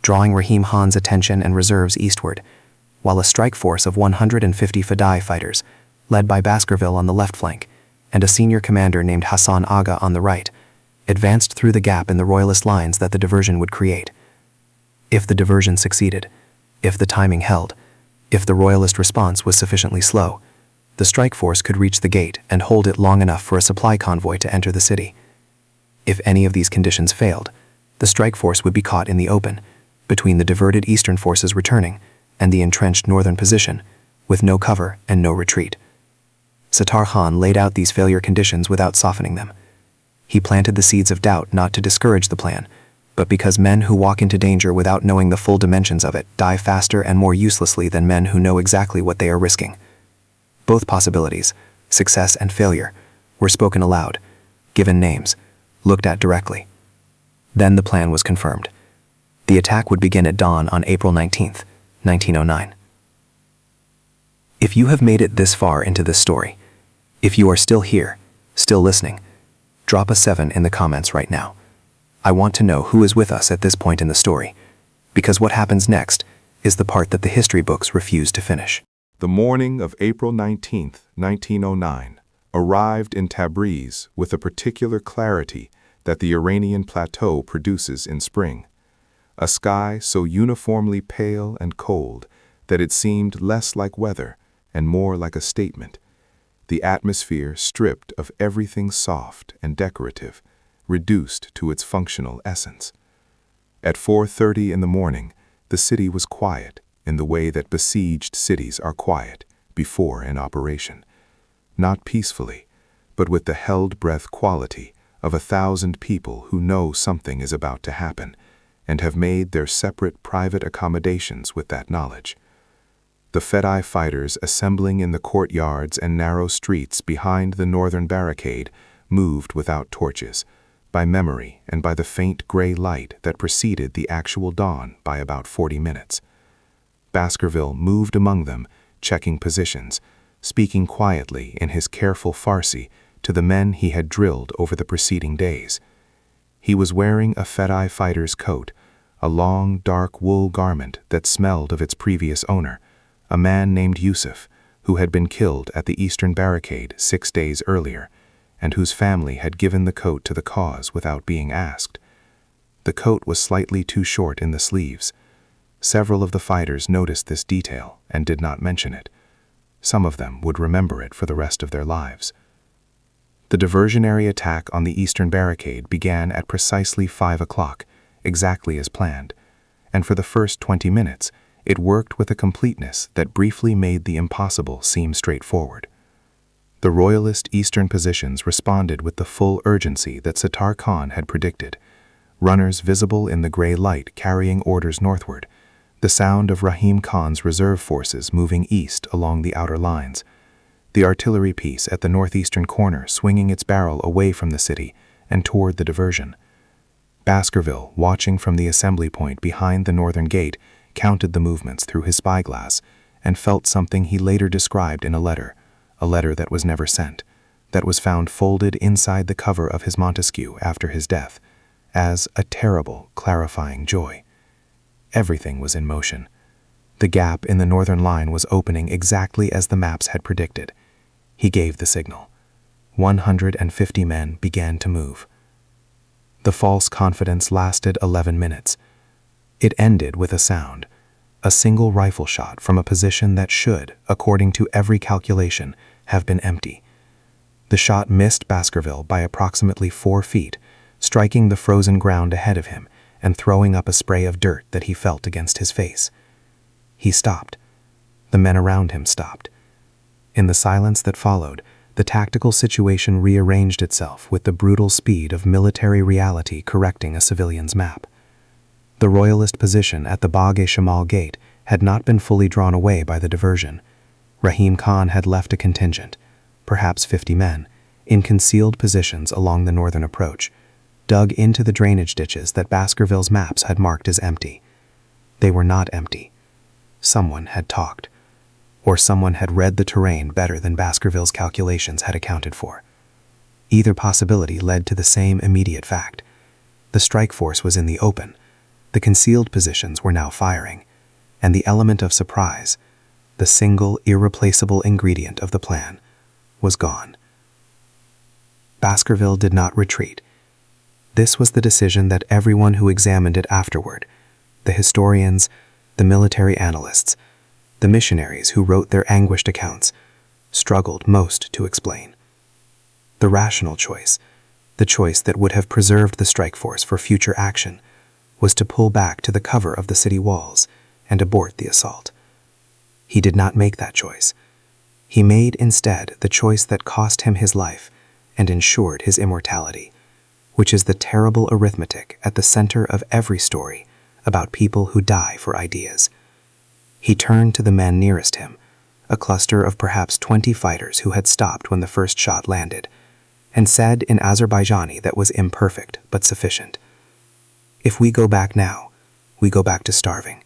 drawing Rahim Khan's attention and reserves eastward, while a strike force of 150 Fidai fighters, led by Baskerville on the left flank, and a senior commander named Hassan Aga on the right, advanced through the gap in the royalist lines that the diversion would create. If the diversion succeeded, if the timing held, if the royalist response was sufficiently slow, the strike force could reach the gate and hold it long enough for a supply convoy to enter the city. If any of these conditions failed, the strike force would be caught in the open, between the diverted eastern forces returning and the entrenched northern position, with no cover and no retreat. Sattar Khan laid out these failure conditions without softening them. He planted the seeds of doubt not to discourage the plan, but because men who walk into danger without knowing the full dimensions of it die faster and more uselessly than men who know exactly what they are risking. Both possibilities, success and failure, were spoken aloud, given names, looked at directly. Then the plan was confirmed. The attack would begin at dawn on April 19, 1909. If you have made it this far into this story, if you are still here, still listening, drop a 7 in the comments right now. I want to know who is with us at this point in the story, because what happens next is the part that the history books refuse to finish. The morning of April 19, 1909, arrived in Tabriz with a particular clarity that the Iranian plateau produces in spring. A sky so uniformly pale and cold that it seemed less like weather and more like a statement. the atmosphere stripped of everything soft and decorative, reduced to its functional essence. At 4:30 in the morning, the city was quiet in the way that besieged cities are quiet before an operation. Not peacefully, but with the held-breath quality of 1,000 people who know something is about to happen and have made their separate private accommodations with that knowledge. The Fedai fighters assembling in the courtyards and narrow streets behind the northern barricade moved without torches, by memory and by the faint gray light that preceded the actual dawn by about 40 minutes. Baskerville moved among them, checking positions, speaking quietly in his careful Farsi to the men he had drilled over the preceding days. He was wearing a Fedai fighter's coat, a long, dark wool garment that smelled of its previous owner, a man named Yusuf, who had been killed at the eastern barricade 6 days earlier, and whose family had given the coat to the cause without being asked. The coat was slightly too short in the sleeves. Several of the fighters noticed this detail and did not mention it. Some of them would remember it for the rest of their lives. The diversionary attack on the eastern barricade began at precisely 5 o'clock, exactly as planned, and for the first 20 minutes, it worked with a completeness that briefly made the impossible seem straightforward. The royalist eastern positions responded with the full urgency that Sattar Khan had predicted, runners visible in the gray light carrying orders northward, the sound of Rahim Khan's reserve forces moving east along the outer lines, the artillery piece at the northeastern corner swinging its barrel away from the city and toward the diversion. Baskerville, watching from the assembly point behind the northern gate, counted the movements through his spyglass and felt something he later described in a letter that was never sent, that was found folded inside the cover of his Montesquieu after his death, as a terrible, clarifying joy. Everything was in motion. The gap in the northern line was opening exactly as the maps had predicted. He gave the signal. 150 men began to move. The false confidence lasted 11 minutes. It ended with a sound, a single rifle shot from a position that should, according to every calculation, have been empty. The shot missed Baskerville by approximately 4 feet, striking the frozen ground ahead of him and throwing up a spray of dirt that he felt against his face. He stopped. The men around him stopped. In the silence that followed, the tactical situation rearranged itself with the brutal speed of military reality correcting a civilian's map. The royalist position at the Bagh-e-Shamal gate had not been fully drawn away by the diversion. Rahim Khan had left a contingent, perhaps 50 men, in concealed positions along the northern approach, dug into the drainage ditches that Baskerville's maps had marked as empty. They were not empty. Someone had talked, or someone had read the terrain better than Baskerville's calculations had accounted for. Either possibility led to the same immediate fact. The strike force was in the open. The concealed positions were now firing, and the element of surprise, the single irreplaceable ingredient of the plan, was gone. Baskerville did not retreat. This was the decision that everyone who examined it afterward, the historians, the military analysts, the missionaries who wrote their anguished accounts, struggled most to explain. The rational choice, the choice that would have preserved the strike force for future action, was to pull back to the cover of the city walls and abort the assault. He did not make that choice. He made instead the choice that cost him his life and ensured his immortality, which is the terrible arithmetic at the center of every story about people who die for ideas. He turned to the men nearest him, a cluster of perhaps 20 fighters who had stopped when the first shot landed, and said in Azerbaijani that was imperfect but sufficient, "If we go back now, we go back to starving.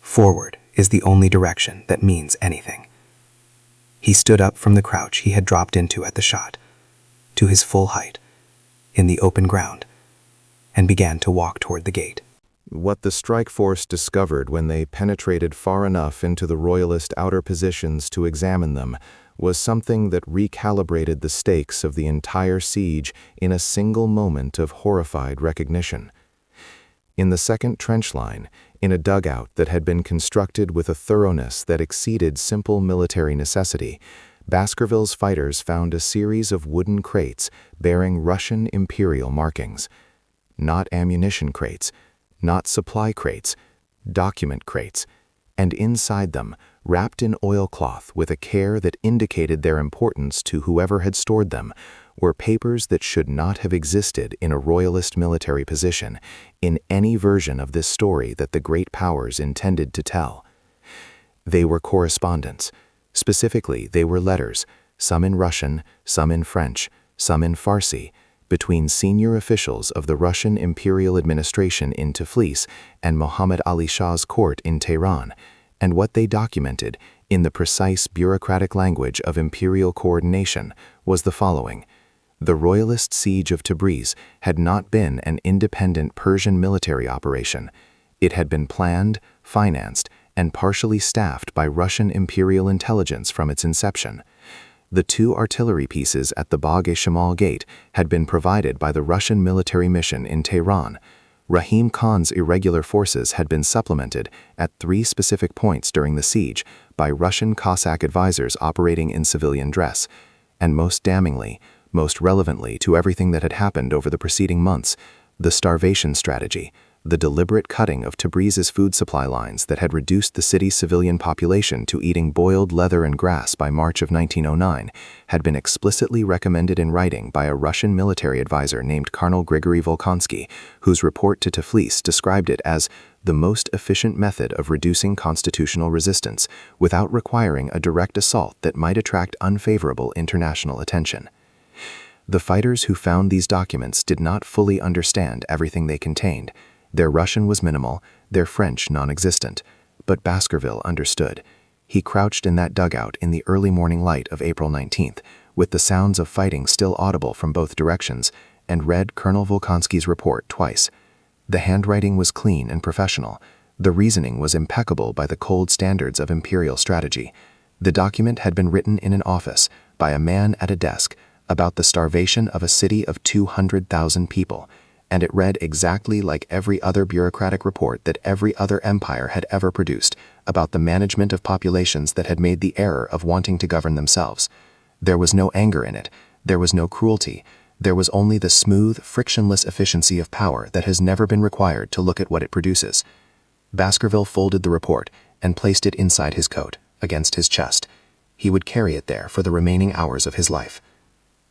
Forward is the only direction that means anything." He stood up from the crouch he had dropped into at the shot, to his full height, in the open ground, and began to walk toward the gate. What the strike force discovered when they penetrated far enough into the royalist outer positions to examine them was something that recalibrated the stakes of the entire siege in a single moment of horrified recognition. In the second trench line, in a dugout that had been constructed with a thoroughness that exceeded simple military necessity, Baskerville's fighters found a series of wooden crates bearing Russian imperial markings. Not ammunition crates, not supply crates, document crates, and inside them, wrapped in oilcloth with a care that indicated their importance to whoever had stored them, were papers that should not have existed in a royalist military position in any version of this story that the great powers intended to tell. They were correspondence. Specifically, they were letters, some in Russian, some in French, some in Farsi, between senior officials of the Russian imperial administration in Tiflis and Muhammad Ali Shah's court in Tehran, and what they documented, in the precise bureaucratic language of imperial coordination, was the following. The royalist siege of Tabriz had not been an independent Persian military operation. It had been planned, financed, and partially staffed by Russian imperial intelligence from its inception. The 2 artillery pieces at the Bagh-e-Shamal gate had been provided by the Russian military mission in Tehran. Rahim Khan's irregular forces had been supplemented at 3 specific points during the siege by Russian Cossack advisors operating in civilian dress. And most damningly, most relevantly to everything that had happened over the preceding months, the starvation strategy, the deliberate cutting of Tabriz's food supply lines that had reduced the city's civilian population to eating boiled leather and grass by March of 1909, had been explicitly recommended in writing by a Russian military advisor named Colonel Grigory Volkonsky, whose report to Tiflis described it as the most efficient method of reducing constitutional resistance without requiring a direct assault that might attract unfavorable international attention. The fighters who found these documents did not fully understand everything they contained. Their Russian was minimal, their French non-existent, but Baskerville understood. He crouched in that dugout in the early morning light of April 19th, with the sounds of fighting still audible from both directions, and read Colonel Volkonsky's report twice. The handwriting was clean and professional. The reasoning was impeccable by the cold standards of imperial strategy. The document had been written in an office, by a man at a desk, about the starvation of a city of 200,000 people, and it read exactly like every other bureaucratic report that every other empire had ever produced about the management of populations that had made the error of wanting to govern themselves. There was no anger in it, there was no cruelty, there was only the smooth, frictionless efficiency of power that has never been required to look at what it produces. Baskerville folded the report and placed it inside his coat, against his chest. He would carry it there for the remaining hours of his life.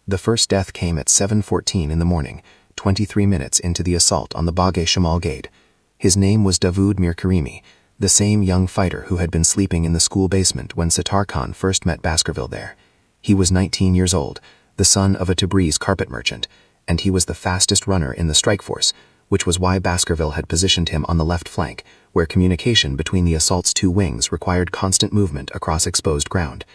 The first death came at 7:14 in the morning, 23 minutes into the assault on the Bagh-e-Shamal gate. His name was Davoud Mirkarimi, the same young fighter who had been sleeping in the school basement when Sattar Khan first met Baskerville there. He was 19 years old, the son of a Tabriz carpet merchant, and he was the fastest runner in the strike force, which was why Baskerville had positioned him on the left flank, where communication between the assault's 2 wings required constant movement across exposed ground.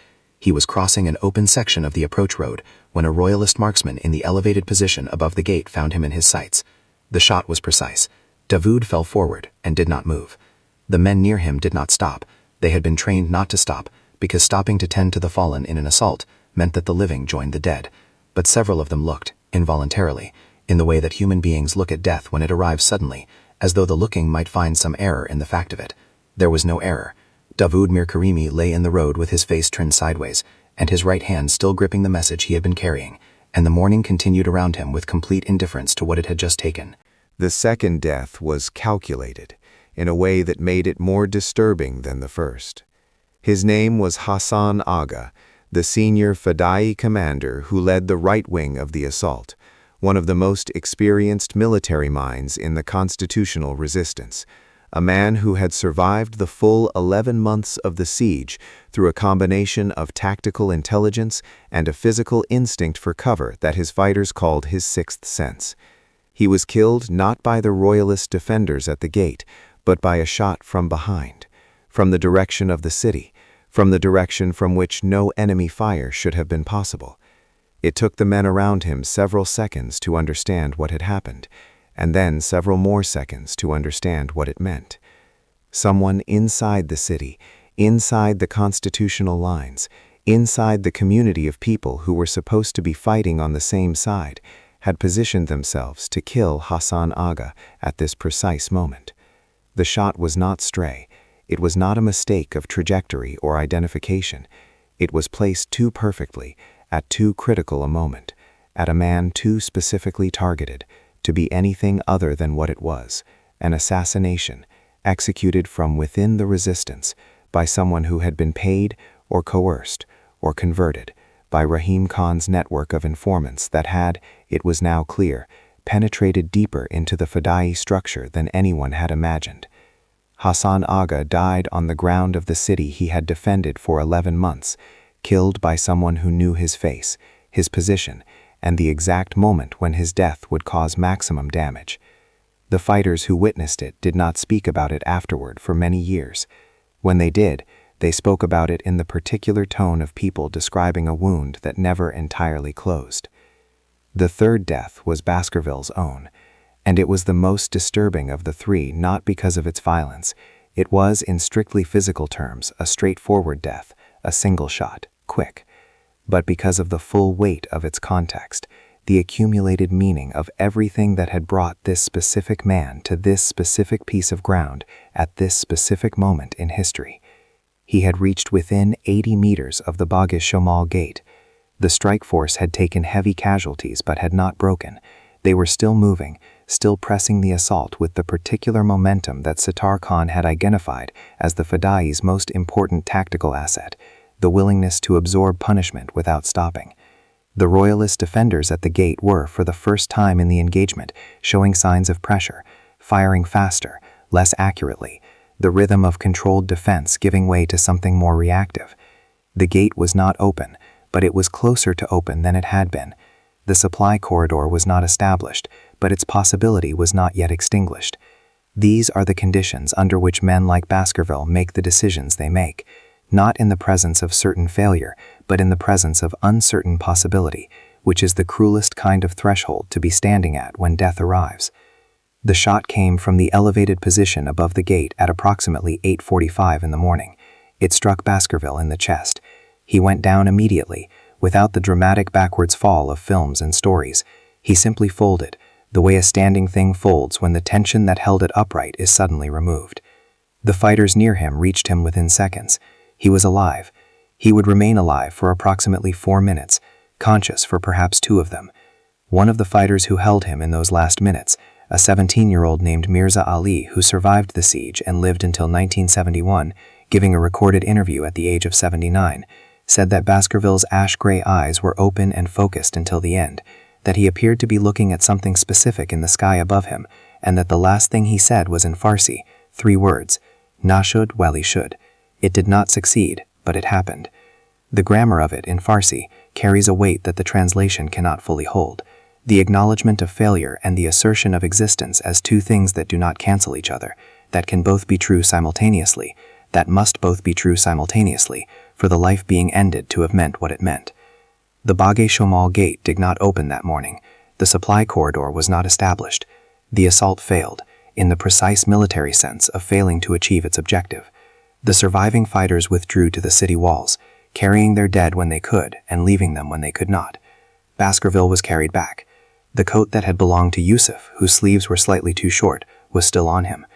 He was crossing an open section of the approach road when a royalist marksman in the elevated position above the gate found him in his sights. The shot was precise. Davoud fell forward and did not move. The men near him did not stop. They had been trained not to stop, because stopping to tend to the fallen in an assault meant that the living joined the dead. But several of them looked, involuntarily, in the way that human beings look at death when it arrives suddenly, as though the looking might find some error in the fact of it. There was no error. Davoud Mirkarimi lay in the road with his face turned sideways, and his right hand still gripping the message he had been carrying, and the morning continued around him with complete indifference to what it had just taken. The second death was calculated, in a way that made it more disturbing than the first. His name was Hassan Aga, the senior Fadai commander who led the right wing of the assault, one of the most experienced military minds in the constitutional resistance, a man who had survived the full 11 months of the siege through a combination of tactical intelligence and a physical instinct for cover that his fighters called his sixth sense. He was killed not by the royalist defenders at the gate, but by a shot from behind, from the direction of the city, from the direction from which no enemy fire should have been possible. It took the men around him several seconds to understand what had happened, and then several more seconds to understand what it meant. Someone inside the city, inside the constitutional lines, inside the community of people who were supposed to be fighting on the same side, had positioned themselves to kill Hassan Aga at this precise moment. The shot was not stray. It was not a mistake of trajectory or identification. It was placed too perfectly, at too critical a moment, at a man too specifically targeted, to be anything other than what it was, an assassination, executed from within the resistance, by someone who had been paid or coerced or converted by Rahim Khan's network of informants that had, it was now clear, penetrated deeper into the Fidai structure than anyone had imagined. Hassan Aga died on the ground of the city he had defended for 11 months, killed by someone who knew his face, his position, and the exact moment when his death would cause maximum damage. The fighters who witnessed it did not speak about it afterward for many years. When they did, they spoke about it in the particular tone of people describing a wound that never entirely closed. The third death was Baskerville's own, and it was the most disturbing of the three, not because of its violence. It was, in strictly physical terms, a straightforward death, a single shot, quick, but because of the full weight of its context, the accumulated meaning of everything that had brought this specific man to this specific piece of ground at this specific moment in history. He had reached within 80 meters of the Baskerville gate. The strike force had taken heavy casualties but had not broken. They were still moving, still pressing the assault with the particular momentum that Sattar Khan had identified as the Fidai's most important tactical asset, the willingness to absorb punishment without stopping. The royalist defenders at the gate were, for the first time in the engagement, showing signs of pressure, firing faster, less accurately, the rhythm of controlled defense giving way to something more reactive. The gate was not open, but it was closer to open than it had been. The supply corridor was not established, but its possibility was not yet extinguished. These are the conditions under which men like Baskerville make the decisions they make, not in the presence of certain failure, but in the presence of uncertain possibility, which is the cruelest kind of threshold to be standing at when death arrives. The shot came from the elevated position above the gate at approximately 8:45 in the morning. It struck Baskerville in the chest. He went down immediately, without the dramatic backwards fall of films and stories. He simply folded, the way a standing thing folds when the tension that held it upright is suddenly removed. The fighters near him reached him within seconds. He was alive. He would remain alive for approximately 4 minutes, conscious for perhaps 2 of them. One of the fighters who held him in those last minutes, a 17-year-old named Mirza Ali who survived the siege and lived until 1971, giving a recorded interview at the age of 79, said that Baskerville's ash-gray eyes were open and focused until the end, that he appeared to be looking at something specific in the sky above him, and that the last thing he said was in Farsi, 3 words, Nashud wali shud. It did not succeed, but it happened. The grammar of it in Farsi carries a weight that the translation cannot fully hold. The acknowledgement of failure and the assertion of existence as 2 things that do not cancel each other, that can both be true simultaneously, that must both be true simultaneously, for the life being ended to have meant what it meant. The Baskerville gate did not open that morning. The supply corridor was not established. The assault failed, in the precise military sense of failing to achieve its objective. The surviving fighters withdrew to the city walls, carrying their dead when they could and leaving them when they could not. Baskerville was carried back. The coat that had belonged to Yusuf, whose sleeves were slightly too short, was still on him.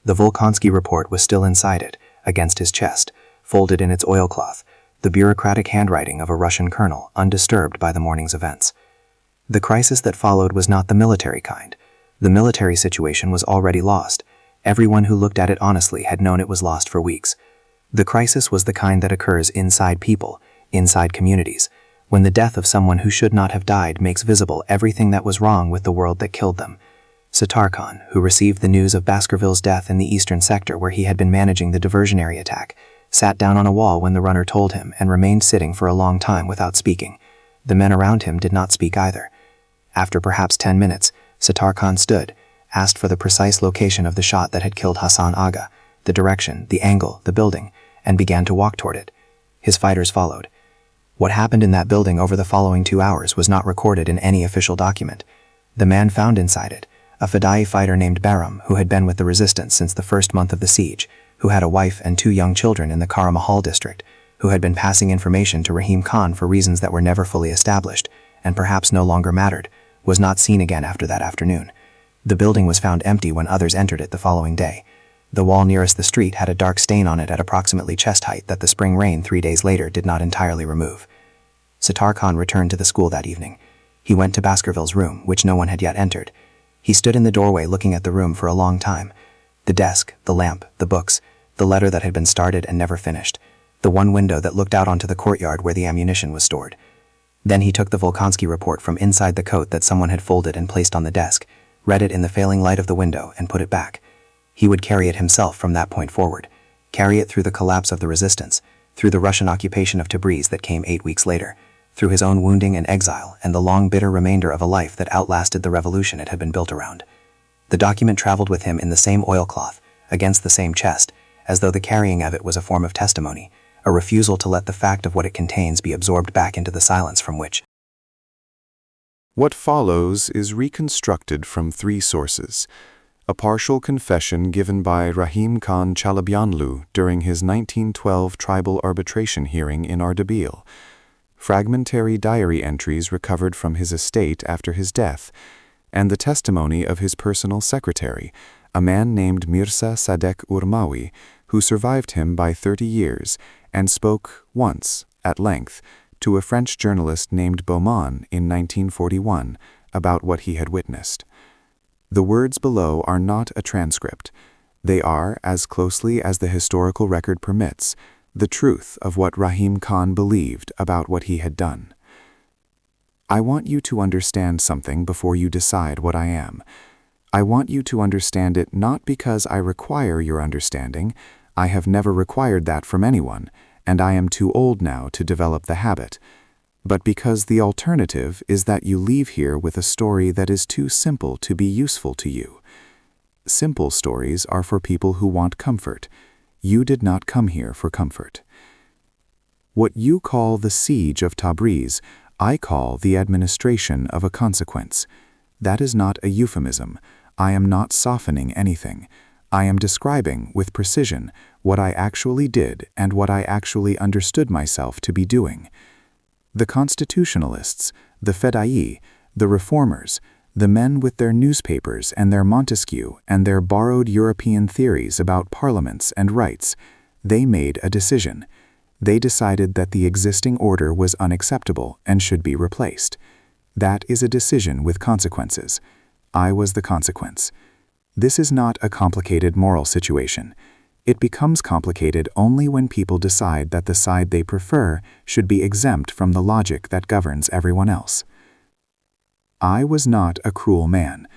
The Volkonsky report was still inside it, against his chest, folded in its oilcloth, the bureaucratic handwriting of a Russian colonel, undisturbed by the morning's events. The crisis that followed was not the military kind. The military situation was already lost. Everyone who looked at it honestly had known it was lost for weeks. The crisis was the kind that occurs inside people, inside communities, when the death of someone who should not have died makes visible everything that was wrong with the world that killed them. Sattar Khan, who received the news of Baskerville's death in the eastern sector where he had been managing the diversionary attack, sat down on a wall when the runner told him and remained sitting for a long time without speaking. The men around him did not speak either. After perhaps 10 minutes, Sattar Khan stood, asked for the precise location of the shot that had killed Hassan Aga, the direction, the angle, the building, and began to walk toward it. His fighters followed. What happened in that building over the following 2 hours was not recorded in any official document. The man found inside it, a Fidai fighter named Bahram, who had been with the resistance since the first month of the siege, who had a wife and 2 young children in the Kara Mahal district, who had been passing information to Rahim Khan for reasons that were never fully established, and perhaps no longer mattered, was not seen again after that afternoon. The building was found empty when others entered it the following day. The wall nearest the street had a dark stain on it at approximately chest height that the spring rain 3 days later did not entirely remove. Sattar Khan returned to the school that evening. He went to Baskerville's room, which no one had yet entered. He stood in the doorway looking at the room for a long time. The desk, the lamp, the books, the letter that had been started and never finished, the one window that looked out onto the courtyard where the ammunition was stored. Then he took the Volkonsky report from inside the coat that someone had folded and placed on the desk, read it in the failing light of the window, and put it back. He would carry it himself from that point forward, carry it through the collapse of the resistance, through the Russian occupation of Tabriz that came 8 weeks later, through his own wounding and exile and the long bitter remainder of a life that outlasted the revolution it had been built around. The document traveled with him in the same oilcloth, against the same chest, as though the carrying of it was a form of testimony, a refusal to let the fact of what it contains be absorbed back into the silence from which. What follows is reconstructed from 3 sources. A partial confession given by Rahim Khan Chalabyanlu during his 1912 tribal arbitration hearing in Ardabil, fragmentary diary entries recovered from his estate after his death, and the testimony of his personal secretary, a man named Mirza Sadek Urmawi, who survived him by 30 years and spoke once, at length, to a French journalist named Beaumont in 1941 about what he had witnessed. The words below are not a transcript. They are, as closely as the historical record permits, the truth of what Rahim Khan believed about what he had done. I want you to understand something before you decide what I am. I want you to understand it not because I require your understanding. I have never required that from anyone, and I am too old now to develop the habit, but because the alternative is that you leave here with a story that is too simple to be useful to you. Simple stories are for people who want comfort. You did not come here for comfort. What you call the siege of Tabriz, I call the administration of a consequence. That is not a euphemism. I am not softening anything. I am describing, with precision, what I actually did and what I actually understood myself to be doing. The constitutionalists, the Fedai, the reformers, the men with their newspapers and their Montesquieu and their borrowed European theories about parliaments and rights, they made a decision. They decided that the existing order was unacceptable and should be replaced. That is a decision with consequences. I was the consequence. This is not a complicated moral situation. It becomes complicated only when people decide that the side they prefer should be exempt from the logic that governs everyone else. I was not a cruel man.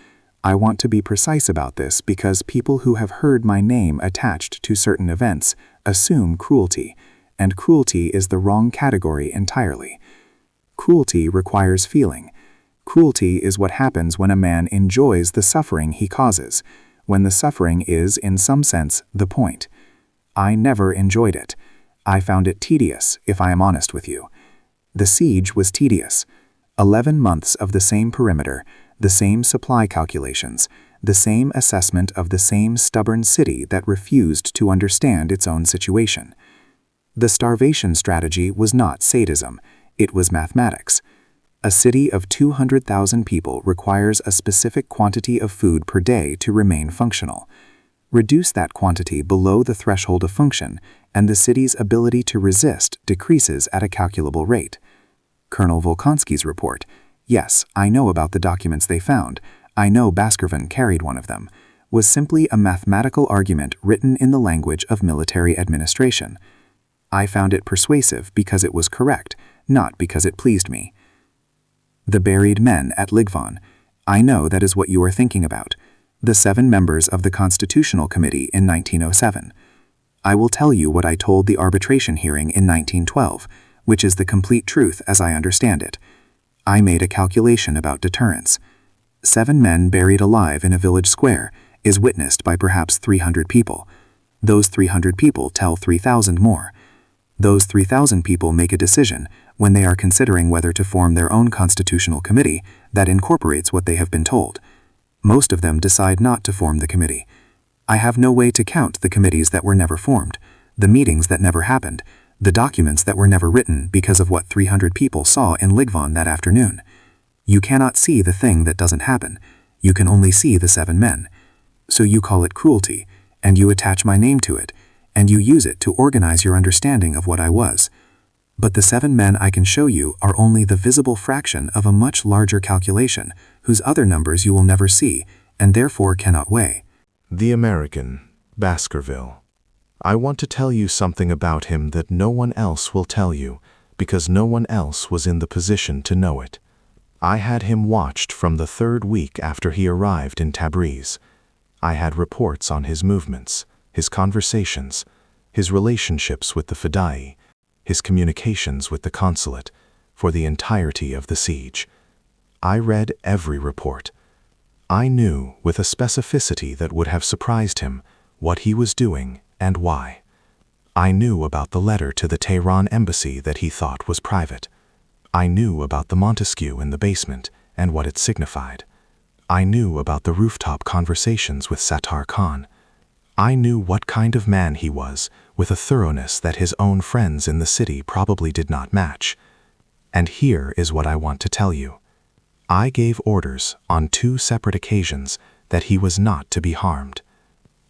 I want to be precise about this because people who have heard my name attached to certain events assume cruelty, and cruelty is the wrong category entirely. Cruelty requires feeling. Cruelty is what happens when a man enjoys the suffering he causes, when the suffering is, in some sense, the point. I never enjoyed it. I found it tedious, if I am honest with you. The siege was tedious. 11 months of the same perimeter, the same supply calculations, the same assessment of the same stubborn city that refused to understand its own situation. The starvation strategy was not sadism, it was mathematics. A city of 200,000 people requires a specific quantity of food per day to remain functional. Reduce that quantity below the threshold of function, and the city's ability to resist decreases at a calculable rate. Colonel Volkonsky's report. Yes, I know about the documents they found. I know Baskerville carried one of them. Was simply a mathematical argument written in the language of military administration. I found it persuasive because it was correct, not because it pleased me. The buried men at Ligvan. I know that is what you are thinking about. The 7 members of the Constitutional Committee in 1907. I will tell you what I told the arbitration hearing in 1912, which is the complete truth as I understand it. I made a calculation about deterrence. 7 men buried alive in a village square is witnessed by perhaps 300 people. Those 300 people tell 3,000 more. Those 3,000 people make a decision when they are considering whether to form their own constitutional committee that incorporates what they have been told. Most of them decide not to form the committee. I have no way to count the committees that were never formed, the meetings that never happened, the documents that were never written because of what 300 people saw in Ligvan that afternoon. You cannot see the thing that doesn't happen. You can only see the 7 men. So you call it cruelty, and you attach my name to it, and you use it to organize your understanding of what I was. But the 7 men I can show you are only the visible fraction of a much larger calculation, whose other numbers you will never see, and therefore cannot weigh. The American, Baskerville. I want to tell you something about him that no one else will tell you, because no one else was in the position to know it. I had him watched from the 3rd week after he arrived in Tabriz. I had reports on his movements, his conversations, his relationships with the Fidai, his communications with the consulate, for the entirety of the siege. I read every report. I knew, with a specificity that would have surprised him, what he was doing and why. I knew about the letter to the Tehran embassy that he thought was private. I knew about the Montesquieu in the basement and what it signified. I knew about the rooftop conversations with Sattar Khan. I knew what kind of man he was, with a thoroughness that his own friends in the city probably did not match. And here is what I want to tell you. I gave orders on 2 separate occasions that he was not to be harmed.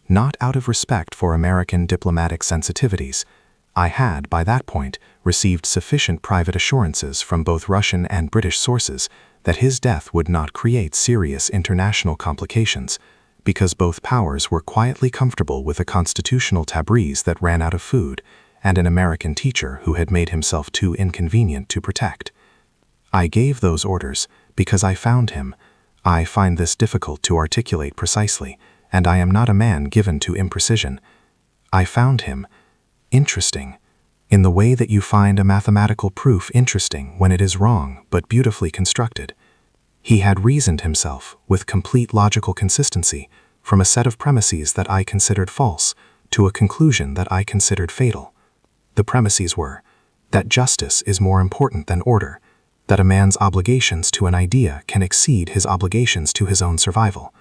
Not out of respect for American diplomatic sensitivities. I had, by that point, received sufficient private assurances from both Russian and British sources that his death would not create serious international complications, because both powers were quietly comfortable with a constitutional Tabriz that ran out of food and an American teacher who had made himself too inconvenient to protect. I gave those orders because I found him. I find this difficult to articulate precisely, and I am not a man given to imprecision. I found him interesting, in the way that you find a mathematical proof interesting when it is wrong but beautifully constructed. He had reasoned himself, with complete logical consistency, from a set of premises that I considered false to a conclusion that I considered fatal. The premises were that justice is more important than order, that a man's obligations to an idea can exceed his obligations to his own survival,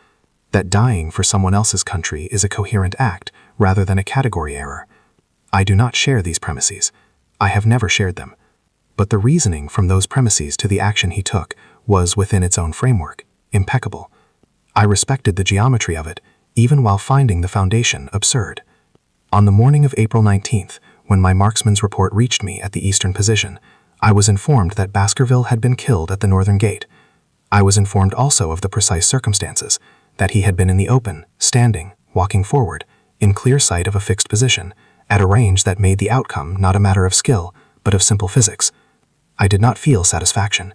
that dying for someone else's country is a coherent act rather than a category error. I do not share these premises. I have never shared them. But the reasoning from those premises to the action he took was within its own framework, impeccable. I respected the geometry of it, even while finding the foundation absurd. On the morning of April 19th, when my marksman's report reached me at the eastern position, I was informed that Baskerville had been killed at the northern gate. I was informed also of the precise circumstances, that he had been in the open, standing, walking forward, in clear sight of a fixed position, at a range that made the outcome not a matter of skill, but of simple physics. I did not feel satisfaction.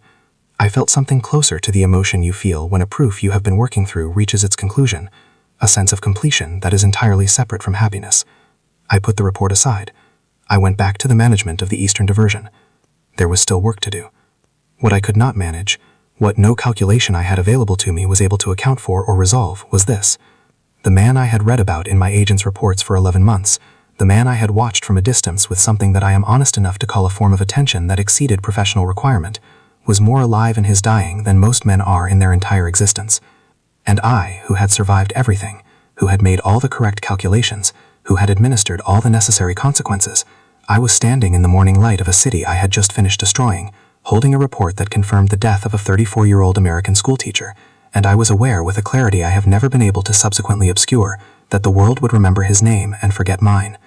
I felt something closer to the emotion you feel when a proof you have been working through reaches its conclusion, a sense of completion that is entirely separate from happiness. I put the report aside. I went back to the management of the Eastern Diversion. There was still work to do. What I could not manage, what no calculation I had available to me was able to account for or resolve, was this. The man I had read about in my agent's reports for 11 months, the man I had watched from a distance with something that I am honest enough to call a form of attention that exceeded professional requirement, was more alive in his dying than most men are in their entire existence. And I, who had survived everything, who had made all the correct calculations, who had administered all the necessary consequences, I was standing in the morning light of a city I had just finished destroying, holding a report that confirmed the death of a 34-year-old American schoolteacher, and I was aware with a clarity I have never been able to subsequently obscure that the world would remember his name and forget mine.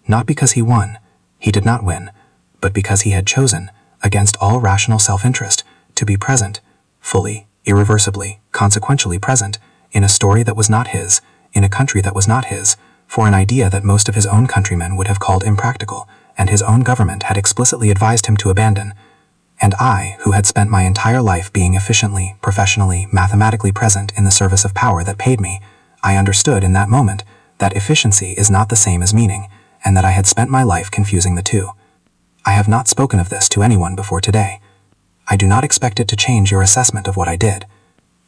Not because he won, he did not win, but because he had chosen, against all rational self-interest, to be present, fully, irreversibly, consequentially present, in a story that was not his, in a country that was not his, for an idea that most of his own countrymen would have called impractical, and his own government had explicitly advised him to abandon. And I, who had spent my entire life being efficiently, professionally, mathematically present in the service of power that paid me, I understood in that moment that efficiency is not the same as meaning, and that I had spent my life confusing the two. I have not spoken of this to anyone before today. I do not expect it to change your assessment of what I did.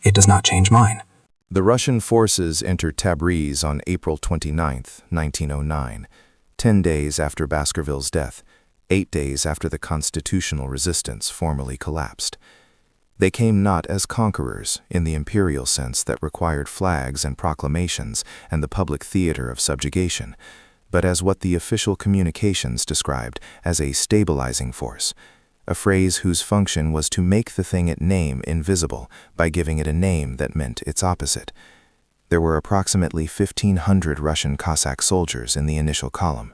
It does not change mine. The Russian forces entered Tabriz on April 29, 1909, 10 days after Baskerville's death, 8 days after the constitutional resistance formally collapsed. They came not as conquerors in the imperial sense that required flags and proclamations and the public theater of subjugation, but as what the official communications described as a stabilizing force, a phrase whose function was to make the thing it name invisible by giving it a name that meant its opposite. There were approximately 1,500 Russian Cossack soldiers in the initial column.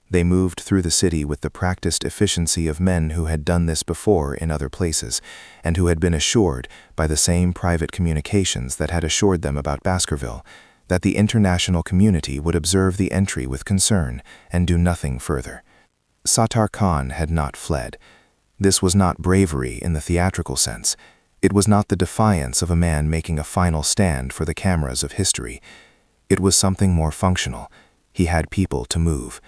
They moved through the city with the practiced efficiency of men who had done this before in other places, and who had been assured, by the same private communications that had assured them about Baskerville, that the international community would observe the entry with concern and do nothing further. Sattar Khan had not fled. This was not bravery in the theatrical sense. It was not the defiance of a man making a final stand for the cameras of history. It was something more functional. He had people to move.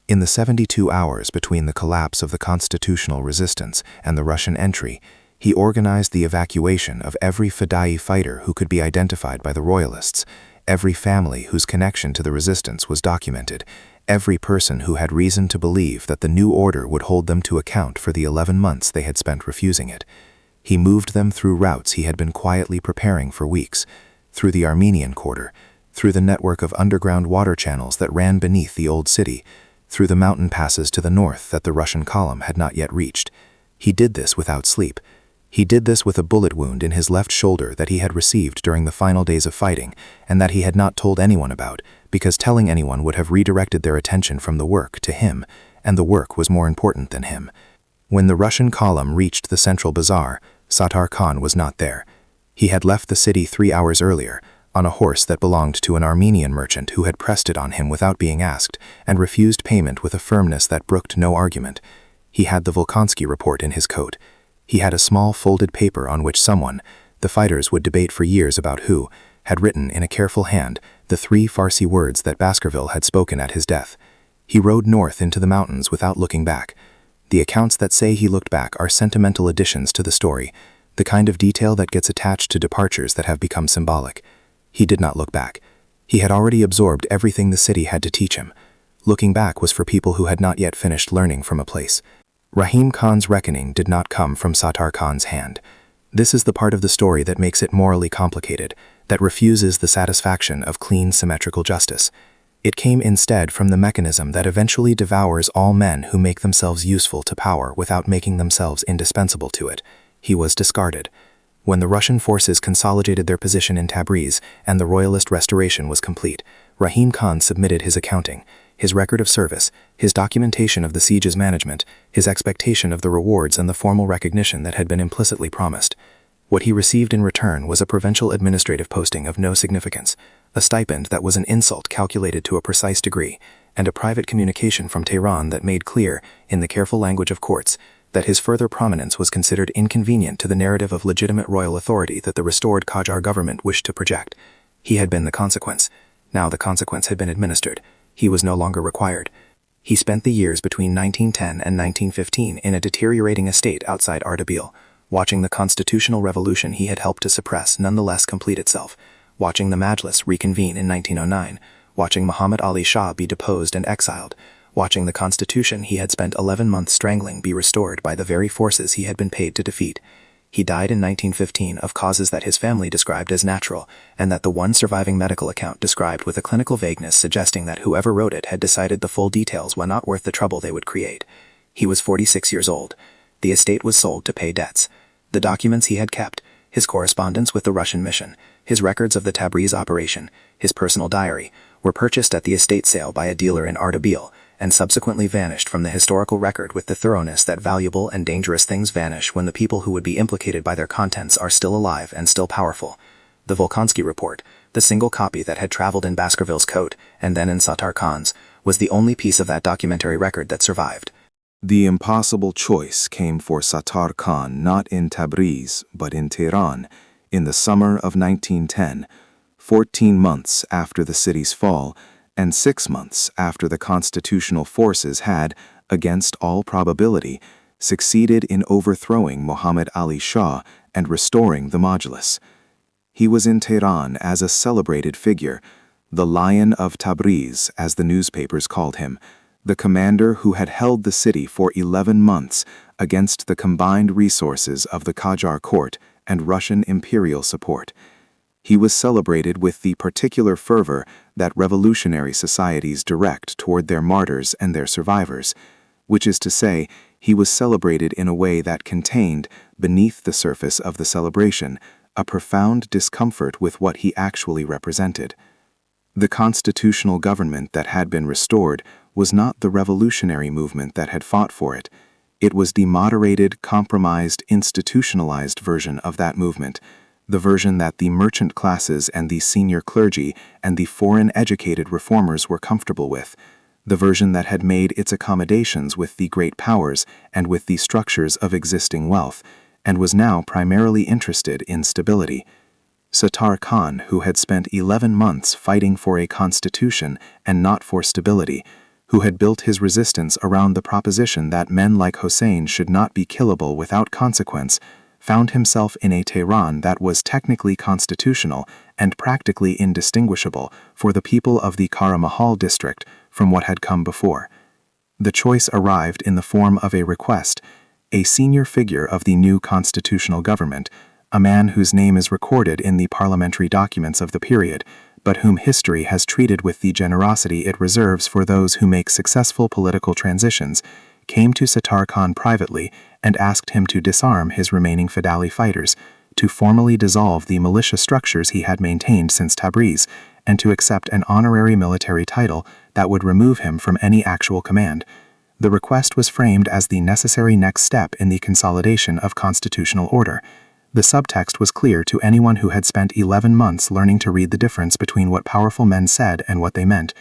In the 72 hours between the collapse of the constitutional resistance and the Russian entry, he organized the evacuation of every Fidai fighter who could be identified by the Royalists, every family whose connection to the resistance was documented, every person who had reason to believe that the new order would hold them to account for the 11 months they had spent refusing it. He moved them through routes he had been quietly preparing for weeks, through the Armenian quarter, through the network of underground water channels that ran beneath the old city, through the mountain passes to the north that the Russian column had not yet reached. He did this without sleep. He did this with a bullet wound in his left shoulder that he had received during the final days of fighting, and that he had not told anyone about, because telling anyone would have redirected their attention from the work to him, and the work was more important than him. When the Russian column reached the central bazaar, Sattar Khan was not there. He had left the city 3 hours earlier, on a horse that belonged to an Armenian merchant who had pressed it on him without being asked, and refused payment with a firmness that brooked no argument. He had the Volkonsky report in his coat. He had a small folded paper on which someone, the fighters would debate for years about who, had written in a careful hand the 3 Farsi words that Baskerville had spoken at his death. He rode north into the mountains without looking back. The accounts that say he looked back are sentimental additions to the story, the kind of detail that gets attached to departures that have become symbolic. He did not look back. He had already absorbed everything the city had to teach him. Looking back was for people who had not yet finished learning from a place. Rahim Khan's reckoning did not come from Sattar Khan's hand. This is the part of the story that makes it morally complicated, that refuses the satisfaction of clean, symmetrical justice. It came instead from the mechanism that eventually devours all men who make themselves useful to power without making themselves indispensable to it. He was discarded. When the Russian forces consolidated their position in Tabriz and the royalist restoration was complete, Rahim Khan submitted his accounting, his record of service, his documentation of the siege's management, his expectation of the rewards and the formal recognition that had been implicitly promised. What he received in return was a provincial administrative posting of no significance, a stipend that was an insult calculated to a precise degree, and a private communication from Tehran that made clear, in the careful language of courts, that his further prominence was considered inconvenient to the narrative of legitimate royal authority that the restored Qajar government wished to project. He had been the consequence. Now the consequence had been administered. He was no longer required. He spent the years between 1910 and 1915 in a deteriorating estate outside Ardabil, watching the constitutional revolution he had helped to suppress nonetheless complete itself, watching the Majlis reconvene in 1909, watching Muhammad Ali Shah be deposed and exiled, watching the constitution he had spent 11 months strangling be restored by the very forces he had been paid to defeat. He died in 1915 of causes that his family described as natural, and that the one surviving medical account described with a clinical vagueness suggesting that whoever wrote it had decided the full details were not worth the trouble they would create. He was 46 years old. The estate was sold to pay debts. The documents he had kept, his correspondence with the Russian mission, his records of the Tabriz operation, his personal diary, were purchased at the estate sale by a dealer in Ardabil, and subsequently vanished from the historical record with the thoroughness that valuable and dangerous things vanish when the people who would be implicated by their contents are still alive and still powerful. The Volkonsky report, the single copy that had traveled in Baskerville's coat, and then in Sattar Khan's, was the only piece of that documentary record that survived. The impossible choice came for Sattar Khan not in Tabriz, but in Tehran, in the summer of 1910, 14 months after the city's fall, and 6 months after the constitutional forces had, against all probability, succeeded in overthrowing Muhammad Ali Shah and restoring the Majlis. He was in Tehran as a celebrated figure, the Lion of Tabriz, as the newspapers called him, the commander who had held the city for 11 months against the combined resources of the Qajar court and Russian imperial support. He was celebrated with the particular fervor that revolutionary societies direct toward their martyrs and their survivors, which is to say, he was celebrated in a way that contained, beneath the surface of the celebration, a profound discomfort with what he actually represented. The constitutional government that had been restored was not the revolutionary movement that had fought for it. It was the moderated, compromised, institutionalized version of that movement, the version that the merchant classes and the senior clergy and the foreign-educated reformers were comfortable with, the version that had made its accommodations with the great powers and with the structures of existing wealth, and was now primarily interested in stability. Sattar Khan, who had spent 11 months fighting for a constitution and not for stability, who had built his resistance around the proposition that men like Hossein should not be killable without consequence, found himself in a Tehran that was technically constitutional and practically indistinguishable for the people of the Karamahal district from what had come before. The choice arrived in the form of a request. A senior figure of the new constitutional government, a man whose name is recorded in the parliamentary documents of the period, but whom history has treated with the generosity it reserves for those who make successful political transitions, came to Sattar Khan privately and asked him to disarm his remaining Fedali fighters, to formally dissolve the militia structures he had maintained since Tabriz, and to accept an honorary military title that would remove him from any actual command. The request was framed as the necessary next step in the consolidation of constitutional order. The subtext was clear to anyone who had spent 11 months learning to read the difference between what powerful men said and what they meant.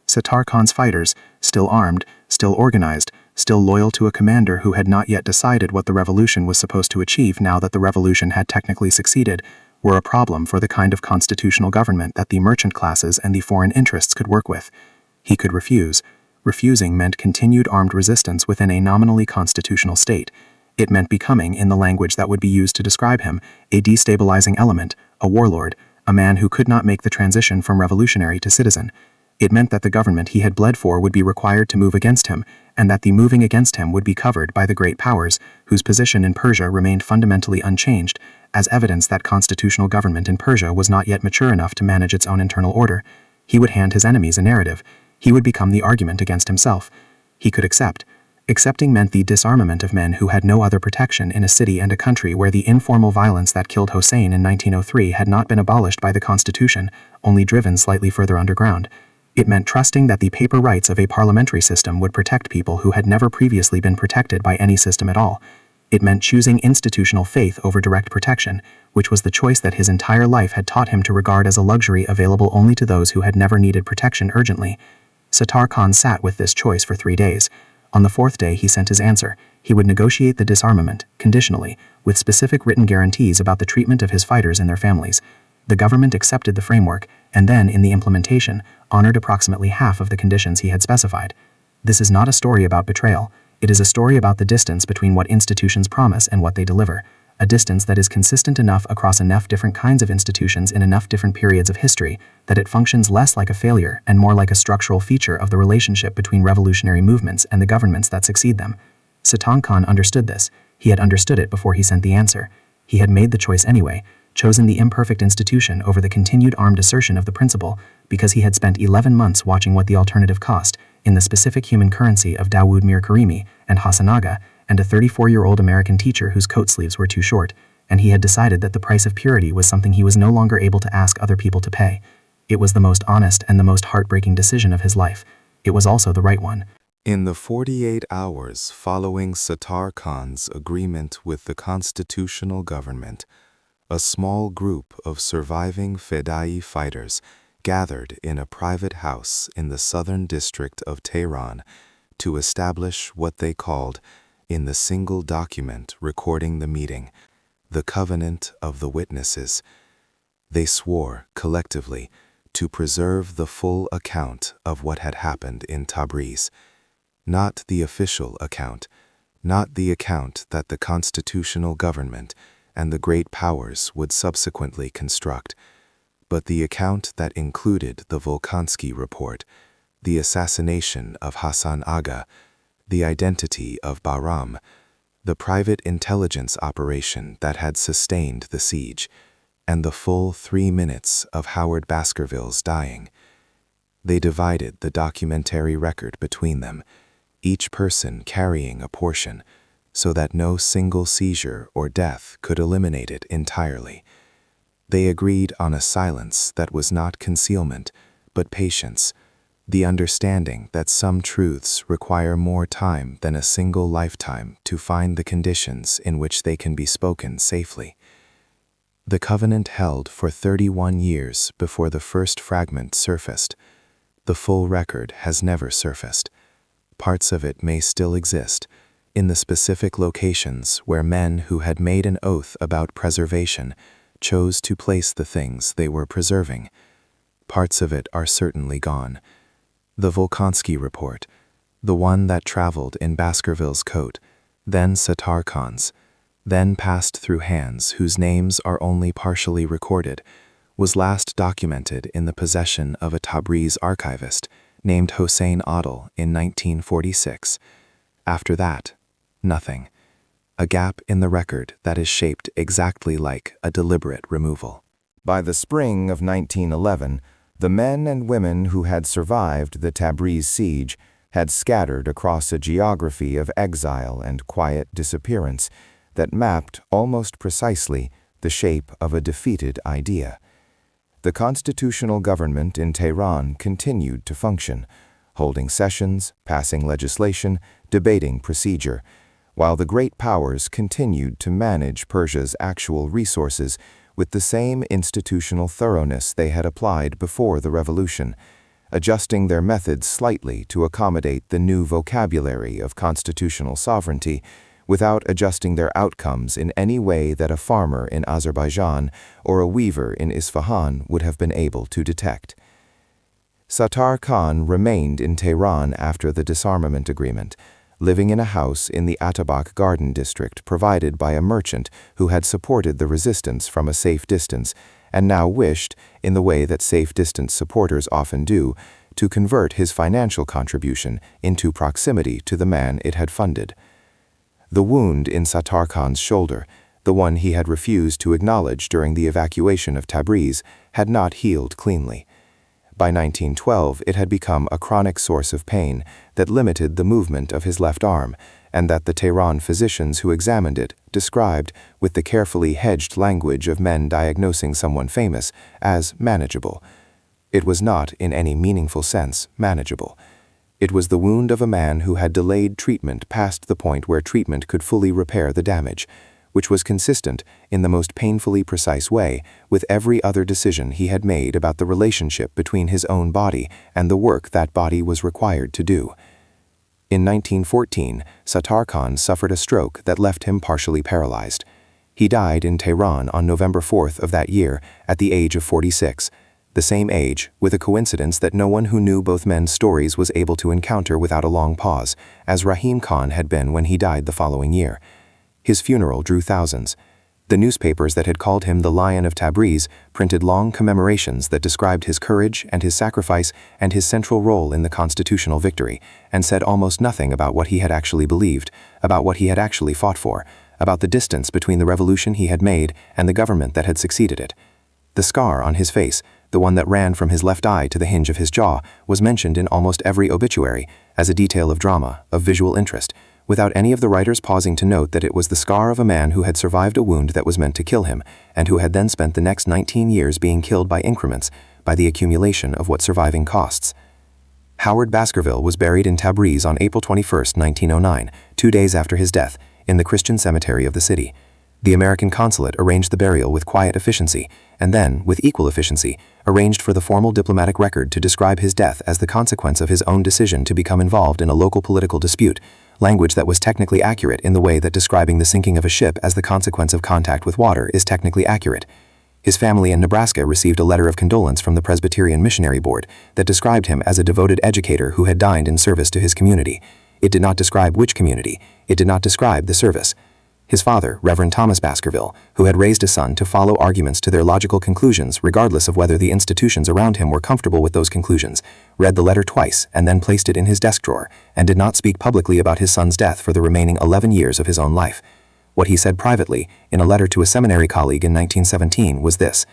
Sattar Khan's fighters, still armed, still organized, still loyal to a commander who had not yet decided what the revolution was supposed to achieve now that the revolution had technically succeeded, were a problem for the kind of constitutional government that the merchant classes and the foreign interests could work with. He could refuse. Refusing meant continued armed resistance within a nominally constitutional state. It meant becoming, in the language that would be used to describe him, a destabilizing element, a warlord, a man who could not make the transition from revolutionary to citizen. It meant that the government he had bled for would be required to move against him, and that the moving against him would be covered by the great powers, whose position in Persia remained fundamentally unchanged, as evidence that constitutional government in Persia was not yet mature enough to manage its own internal order. He would hand his enemies a narrative. He would become the argument against himself. He could accept. Accepting meant the disarmament of men who had no other protection in a city and a country where the informal violence that killed Hossein in 1903 had not been abolished by the Constitution, only driven slightly further underground. It meant trusting that the paper rights of a parliamentary system would protect people who had never previously been protected by any system at all. It meant choosing institutional faith over direct protection, which was the choice that his entire life had taught him to regard as a luxury available only to those who had never needed protection urgently. Sattar Khan sat with this choice for 3 days. On the 4th day he sent his answer. He would negotiate the disarmament, conditionally, with specific written guarantees about the treatment of his fighters and their families. The government accepted the framework, and then, in the implementation, honored approximately half of the conditions he had specified. This is not a story about betrayal. It is a story about the distance between what institutions promise and what they deliver, a distance that is consistent enough across enough different kinds of institutions in enough different periods of history that it functions less like a failure and more like a structural feature of the relationship between revolutionary movements and the governments that succeed them. Sattar Khan understood this. He had understood it before he sent the answer. He had made the choice anyway, chosen the imperfect institution over the continued armed assertion of the principle, because he had spent 11 months watching what the alternative cost, in the specific human currency of Dawood Mir Karimi and Hassan Aga, and a 34-year-old American teacher whose coat sleeves were too short, and he had decided that the price of purity was something he was no longer able to ask other people to pay. It was the most honest and the most heartbreaking decision of his life. It was also the right one. In the 48 hours following Sattar Khan's agreement with the constitutional government, a small group of surviving Fedai fighters gathered in a private house in the southern district of Tehran to establish what they called, in the single document recording the meeting, the Covenant of the Witnesses. They swore, collectively, to preserve the full account of what had happened in Tabriz, not the official account, not the account that the constitutional government and the great powers would subsequently construct, but the account that included the Volkansky report, the assassination of Hassan Aga, the identity of Bahram, the private intelligence operation that had sustained the siege, and the full 3 minutes of Howard Baskerville's dying. They divided the documentary record between them, each person carrying a portion, so that no single seizure or death could eliminate it entirely. They agreed on a silence that was not concealment, but patience, the understanding that some truths require more time than a single lifetime to find the conditions in which they can be spoken safely. The covenant held for 31 years before the first fragment surfaced. The full record has never surfaced. Parts of it may still exist, in the specific locations where men who had made an oath about preservation chose to place the things they were preserving. Parts of it are certainly gone. The Volkonsky report, the one that traveled in Baskerville's coat, then Sattar Khan's, then passed through hands whose names are only partially recorded, was last documented in the possession of a Tabriz archivist named Hossein Adil in 1946. After that, nothing. A gap in the record that is shaped exactly like a deliberate removal. By the spring of 1911, the men and women who had survived the Tabriz siege had scattered across a geography of exile and quiet disappearance that mapped almost precisely the shape of a defeated idea. The constitutional government in Tehran continued to function, holding sessions, passing legislation, debating procedure, while the great powers continued to manage Persia's actual resources with the same institutional thoroughness they had applied before the revolution, adjusting their methods slightly to accommodate the new vocabulary of constitutional sovereignty, without adjusting their outcomes in any way that a farmer in Azerbaijan or a weaver in Isfahan would have been able to detect. Sattar Khan remained in Tehran after the disarmament agreement, living in a house in the Atabak garden district provided by a merchant who had supported the resistance from a safe distance and now wished, in the way that safe distance supporters often do, to convert his financial contribution into proximity to the man it had funded. The wound in Sattar Khan's shoulder, the one he had refused to acknowledge during the evacuation of Tabriz, had not healed cleanly. By 1912, it had become a chronic source of pain that limited the movement of his left arm, and that the Tehran physicians who examined it described, with the carefully hedged language of men diagnosing someone famous, as manageable. It was not, in any meaningful sense, manageable. It was the wound of a man who had delayed treatment past the point where treatment could fully repair the damage, which was consistent, in the most painfully precise way, with every other decision he had made about the relationship between his own body and the work that body was required to do. In 1914, Sattar Khan suffered a stroke that left him partially paralyzed. He died in Tehran on November 4th of that year, at the age of 46, the same age, with a coincidence that no one who knew both men's stories was able to encounter without a long pause, as Rahim Khan had been when he died the following year. His funeral drew thousands. The newspapers that had called him the Lion of Tabriz printed long commemorations that described his courage and his sacrifice and his central role in the constitutional victory, and said almost nothing about what he had actually believed, about what he had actually fought for, about the distance between the revolution he had made and the government that had succeeded it. The scar on his face, the one that ran from his left eye to the hinge of his jaw, was mentioned in almost every obituary, as a detail of drama, of visual interest, without any of the writers pausing to note that it was the scar of a man who had survived a wound that was meant to kill him, and who had then spent the next 19 years being killed by increments, by the accumulation of what surviving costs. Howard Baskerville was buried in Tabriz on April 21, 1909, 2 days after his death, in the Christian cemetery of the city. The American consulate arranged the burial with quiet efficiency, and then, with equal efficiency, arranged for the formal diplomatic record to describe his death as the consequence of his own decision to become involved in a local political dispute, language that was technically accurate in the way that describing the sinking of a ship as the consequence of contact with water is technically accurate. His family in Nebraska received a letter of condolence from the Presbyterian Missionary Board that described him as a devoted educator who had died in service to his community. It did not describe which community. It did not describe the service. His father, Reverend Thomas Baskerville, who had raised a son to follow arguments to their logical conclusions regardless of whether the institutions around him were comfortable with those conclusions, read the letter twice and then placed it in his desk drawer, and did not speak publicly about his son's death for the remaining 11 years of his own life. What he said privately, in a letter to a seminary colleague in 1917, was this: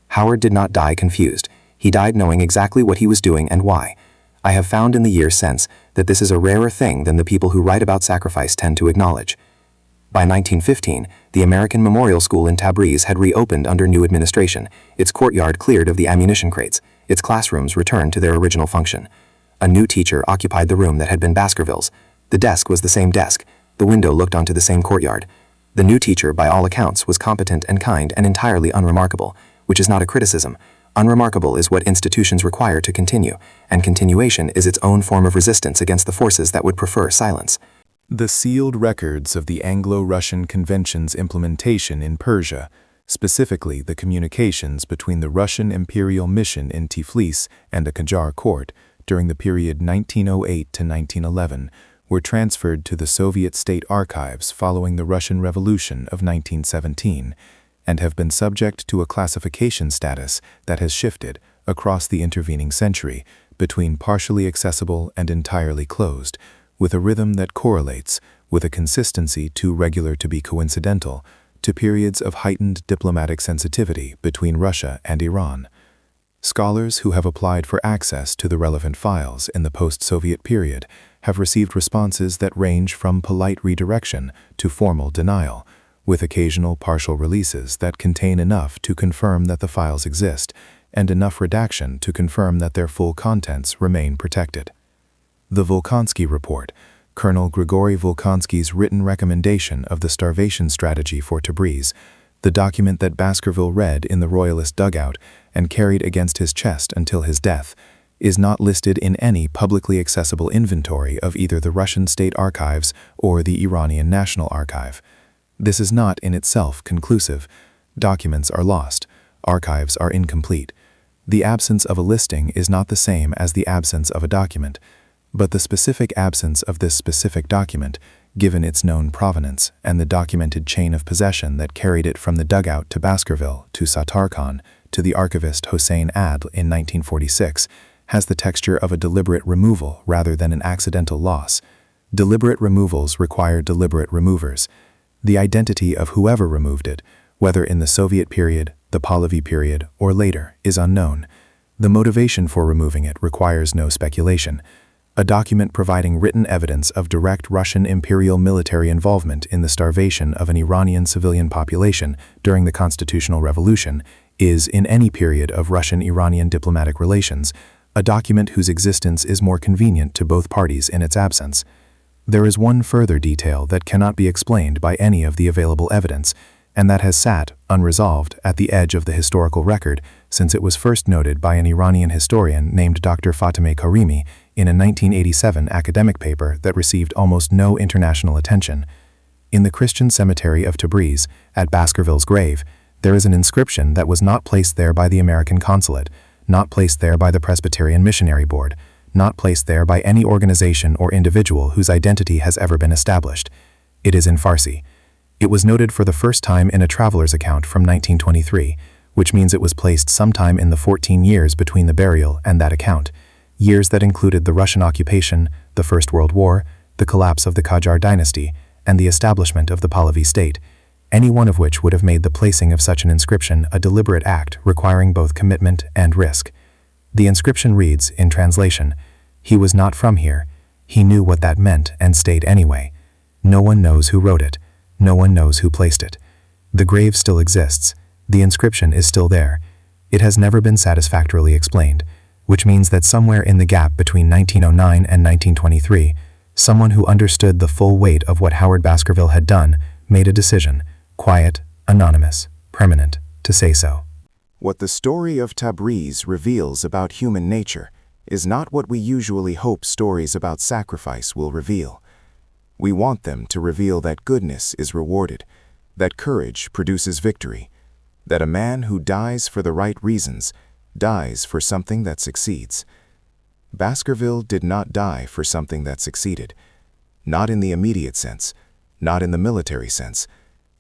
"Howard did not die confused. He died knowing exactly what he was doing and why. I have found in the years since that this is a rarer thing than the people who write about sacrifice tend to acknowledge." By 1915, the American Memorial School in Tabriz had reopened under new administration, its courtyard cleared of the ammunition crates, its classrooms returned to their original function. A new teacher occupied the room that had been Baskerville's. The desk was the same desk. The window looked onto the same courtyard. The new teacher, by all accounts, was competent and kind and entirely unremarkable, which is not a criticism. Unremarkable is what institutions require to continue, and continuation is its own form of resistance against the forces that would prefer silence. The sealed records of the Anglo-Russian Convention's implementation in Persia, specifically the communications between the Russian imperial mission in Tiflis and the Qajar court during the period 1908 to 1911, were transferred to the Soviet state archives following the Russian Revolution of 1917, and have been subject to a classification status that has shifted across the intervening century between partially accessible and entirely closed, with a rhythm that correlates, with a consistency too regular to be coincidental, to periods of heightened diplomatic sensitivity between Russia and Iran. Scholars who have applied for access to the relevant files in the post-Soviet period have received responses that range from polite redirection to formal denial, with occasional partial releases that contain enough to confirm that the files exist, and enough redaction to confirm that their full contents remain protected. The Volkonsky Report, Colonel Grigory Volkonsky's written recommendation of the starvation strategy for Tabriz, the document that Baskerville read in the royalist dugout and carried against his chest until his death, is not listed in any publicly accessible inventory of either the Russian state archives or the Iranian National Archive. This is not in itself conclusive. Documents are lost. Archives are incomplete. The absence of a listing is not the same as the absence of a document, but the specific absence of this specific document, given its known provenance and the documented chain of possession that carried it from the dugout to Baskerville, to Sattarkhan, to the archivist Hossein Adl in 1946, has the texture of a deliberate removal rather than an accidental loss. Deliberate removals require deliberate removers. The identity of whoever removed it, whether in the Soviet period, the Pahlavi period, or later, is unknown. The motivation for removing it requires no speculation. A document providing written evidence of direct Russian imperial military involvement in the starvation of an Iranian civilian population during the Constitutional Revolution is, in any period of Russian-Iranian diplomatic relations, a document whose existence is more convenient to both parties in its absence. There is one further detail that cannot be explained by any of the available evidence, and that has sat, unresolved, at the edge of the historical record since it was first noted by an Iranian historian named Dr. Fatemeh Karimi in a 1987 academic paper that received almost no international attention. In the Christian cemetery of Tabriz, at Baskerville's grave, there is an inscription that was not placed there by the American consulate, not placed there by the Presbyterian Missionary Board, not placed there by any organization or individual whose identity has ever been established. It is in Farsi. It was noted for the first time in a traveler's account from 1923, which means it was placed sometime in the 14 years between the burial and that account, years that included the Russian occupation, the First World War, the collapse of the Qajar dynasty, and the establishment of the Pahlavi state, any one of which would have made the placing of such an inscription a deliberate act requiring both commitment and risk. The inscription reads, in translation, "He was not from here. He knew what that meant and stayed anyway. No one knows who wrote it. No one knows who placed it. The grave still exists. The inscription is still there. It has never been satisfactorily explained, which means that somewhere in the gap between 1909 and 1923, someone who understood the full weight of what Howard Baskerville had done made a decision, quiet, anonymous, permanent, to say so." What the story of Tabriz reveals about human nature is not what we usually hope stories about sacrifice will reveal. We want them to reveal that goodness is rewarded, that courage produces victory, that a man who dies for the right reasons dies for something that succeeds. Baskerville did not die for something that succeeded, not in the immediate sense, not in the military sense,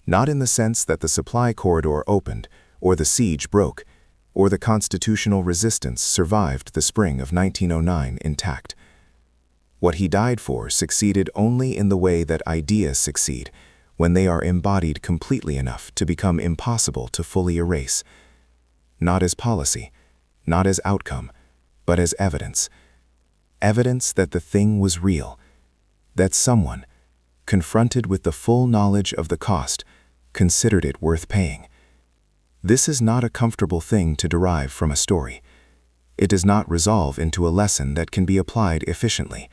not in the sense that the supply corridor opened, or the siege broke, or the constitutional resistance survived the spring of 1909 intact. What he died for succeeded only in the way that ideas succeed, when they are embodied completely enough to become impossible to fully erase. Not as policy, not as outcome, but as evidence. Evidence that the thing was real, that someone, confronted with the full knowledge of the cost, considered it worth paying. This is not a comfortable thing to derive from a story. It does not resolve into a lesson that can be applied efficiently.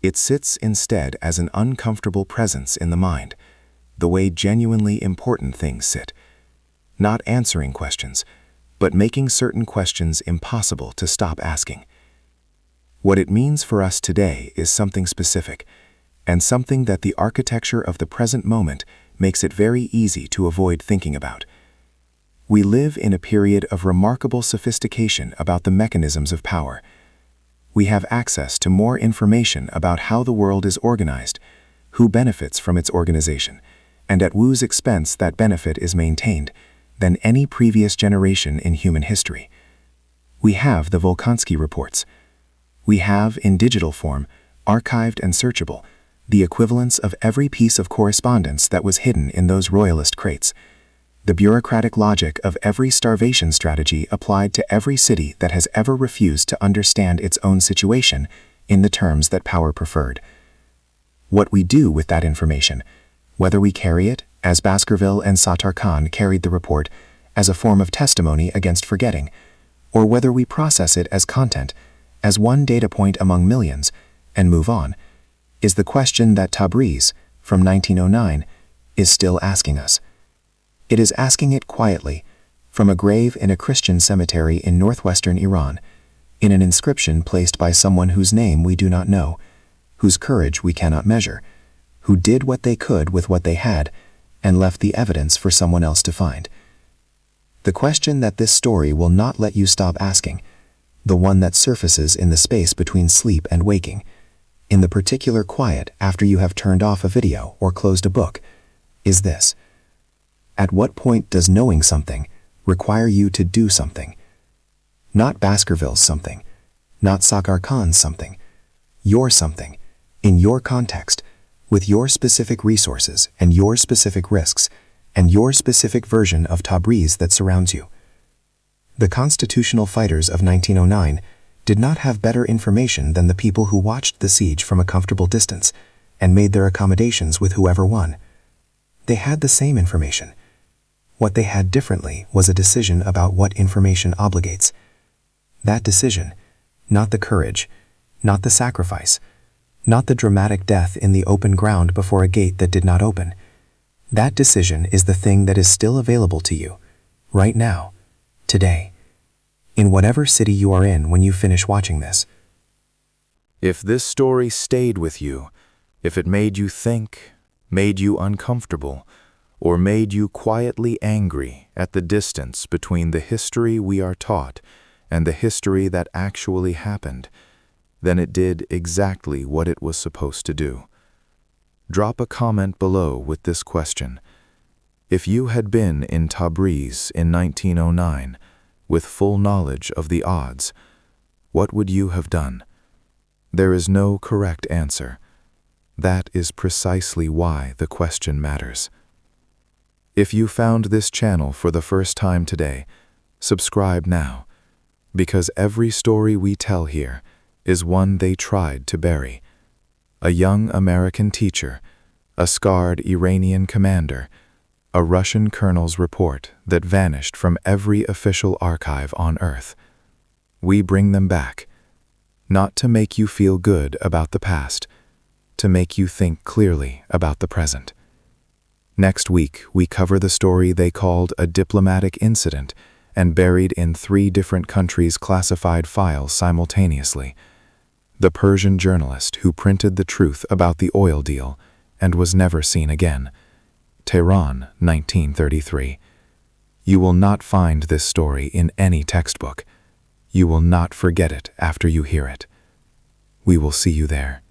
It sits instead as an uncomfortable presence in the mind, the way genuinely important things sit, not answering questions, but making certain questions impossible to stop asking. What it means for us today is something specific, and something that the architecture of the present moment makes it very easy to avoid thinking about. We live in a period of remarkable sophistication about the mechanisms of power. We have access to more information about how the world is organized, who benefits from its organization, and at whose expense that benefit is maintained, than any previous generation in human history. We have the Volkansky reports. We have, in digital form, archived and searchable, the equivalents of every piece of correspondence that was hidden in those royalist crates, the bureaucratic logic of every starvation strategy applied to every city that has ever refused to understand its own situation in the terms that power preferred. What we do with that information, whether we carry it, as Baskerville and Sattar Khan carried the report, as a form of testimony against forgetting, or whether we process it as content, as one data point among millions, and move on, is the question that Tabriz, from 1909, is still asking us. It is asking it quietly, from a grave in a Christian cemetery in northwestern Iran, in an inscription placed by someone whose name we do not know, whose courage we cannot measure, who did what they could with what they had, and left the evidence for someone else to find. The question that this story will not let you stop asking, the one that surfaces in the space between sleep and waking, in the particular quiet after you have turned off a video or closed a book, is this: at what point does knowing something require you to do something? Not Baskerville's something, not Sattar Khan's something, your something, in your context, with your specific resources and your specific risks, and your specific version of Tabriz that surrounds you. The constitutional fighters of 1909 did not have better information than the people who watched the siege from a comfortable distance and made their accommodations with whoever won. They had the same information. What they had differently was a decision about what information obligates. That decision, not the courage, not the sacrifice, not the dramatic death in the open ground before a gate that did not open. That decision is the thing that is still available to you, right now, today, in whatever city you are in when you finish watching this. If this story stayed with you, if it made you think, made you uncomfortable, or made you quietly angry at the distance between the history we are taught and the history that actually happened, then it did exactly what it was supposed to do. Drop a comment below with this question: if you had been in Tabriz in 1909, with full knowledge of the odds, what would you have done? There is no correct answer. That is precisely why the question matters. If you found this channel for the first time today, subscribe now, because every story we tell here is one they tried to bury. A young American teacher, a scarred Iranian commander, a Russian colonel's report that vanished from every official archive on Earth. We bring them back, not to make you feel good about the past, to make you think clearly about the present. Next week, we cover the story they called a diplomatic incident and buried in 3 different countries' classified files simultaneously. The Persian journalist who printed the truth about the oil deal and was never seen again. Tehran, 1933. You will not find this story in any textbook. You will not forget it after you hear it. We will see you there.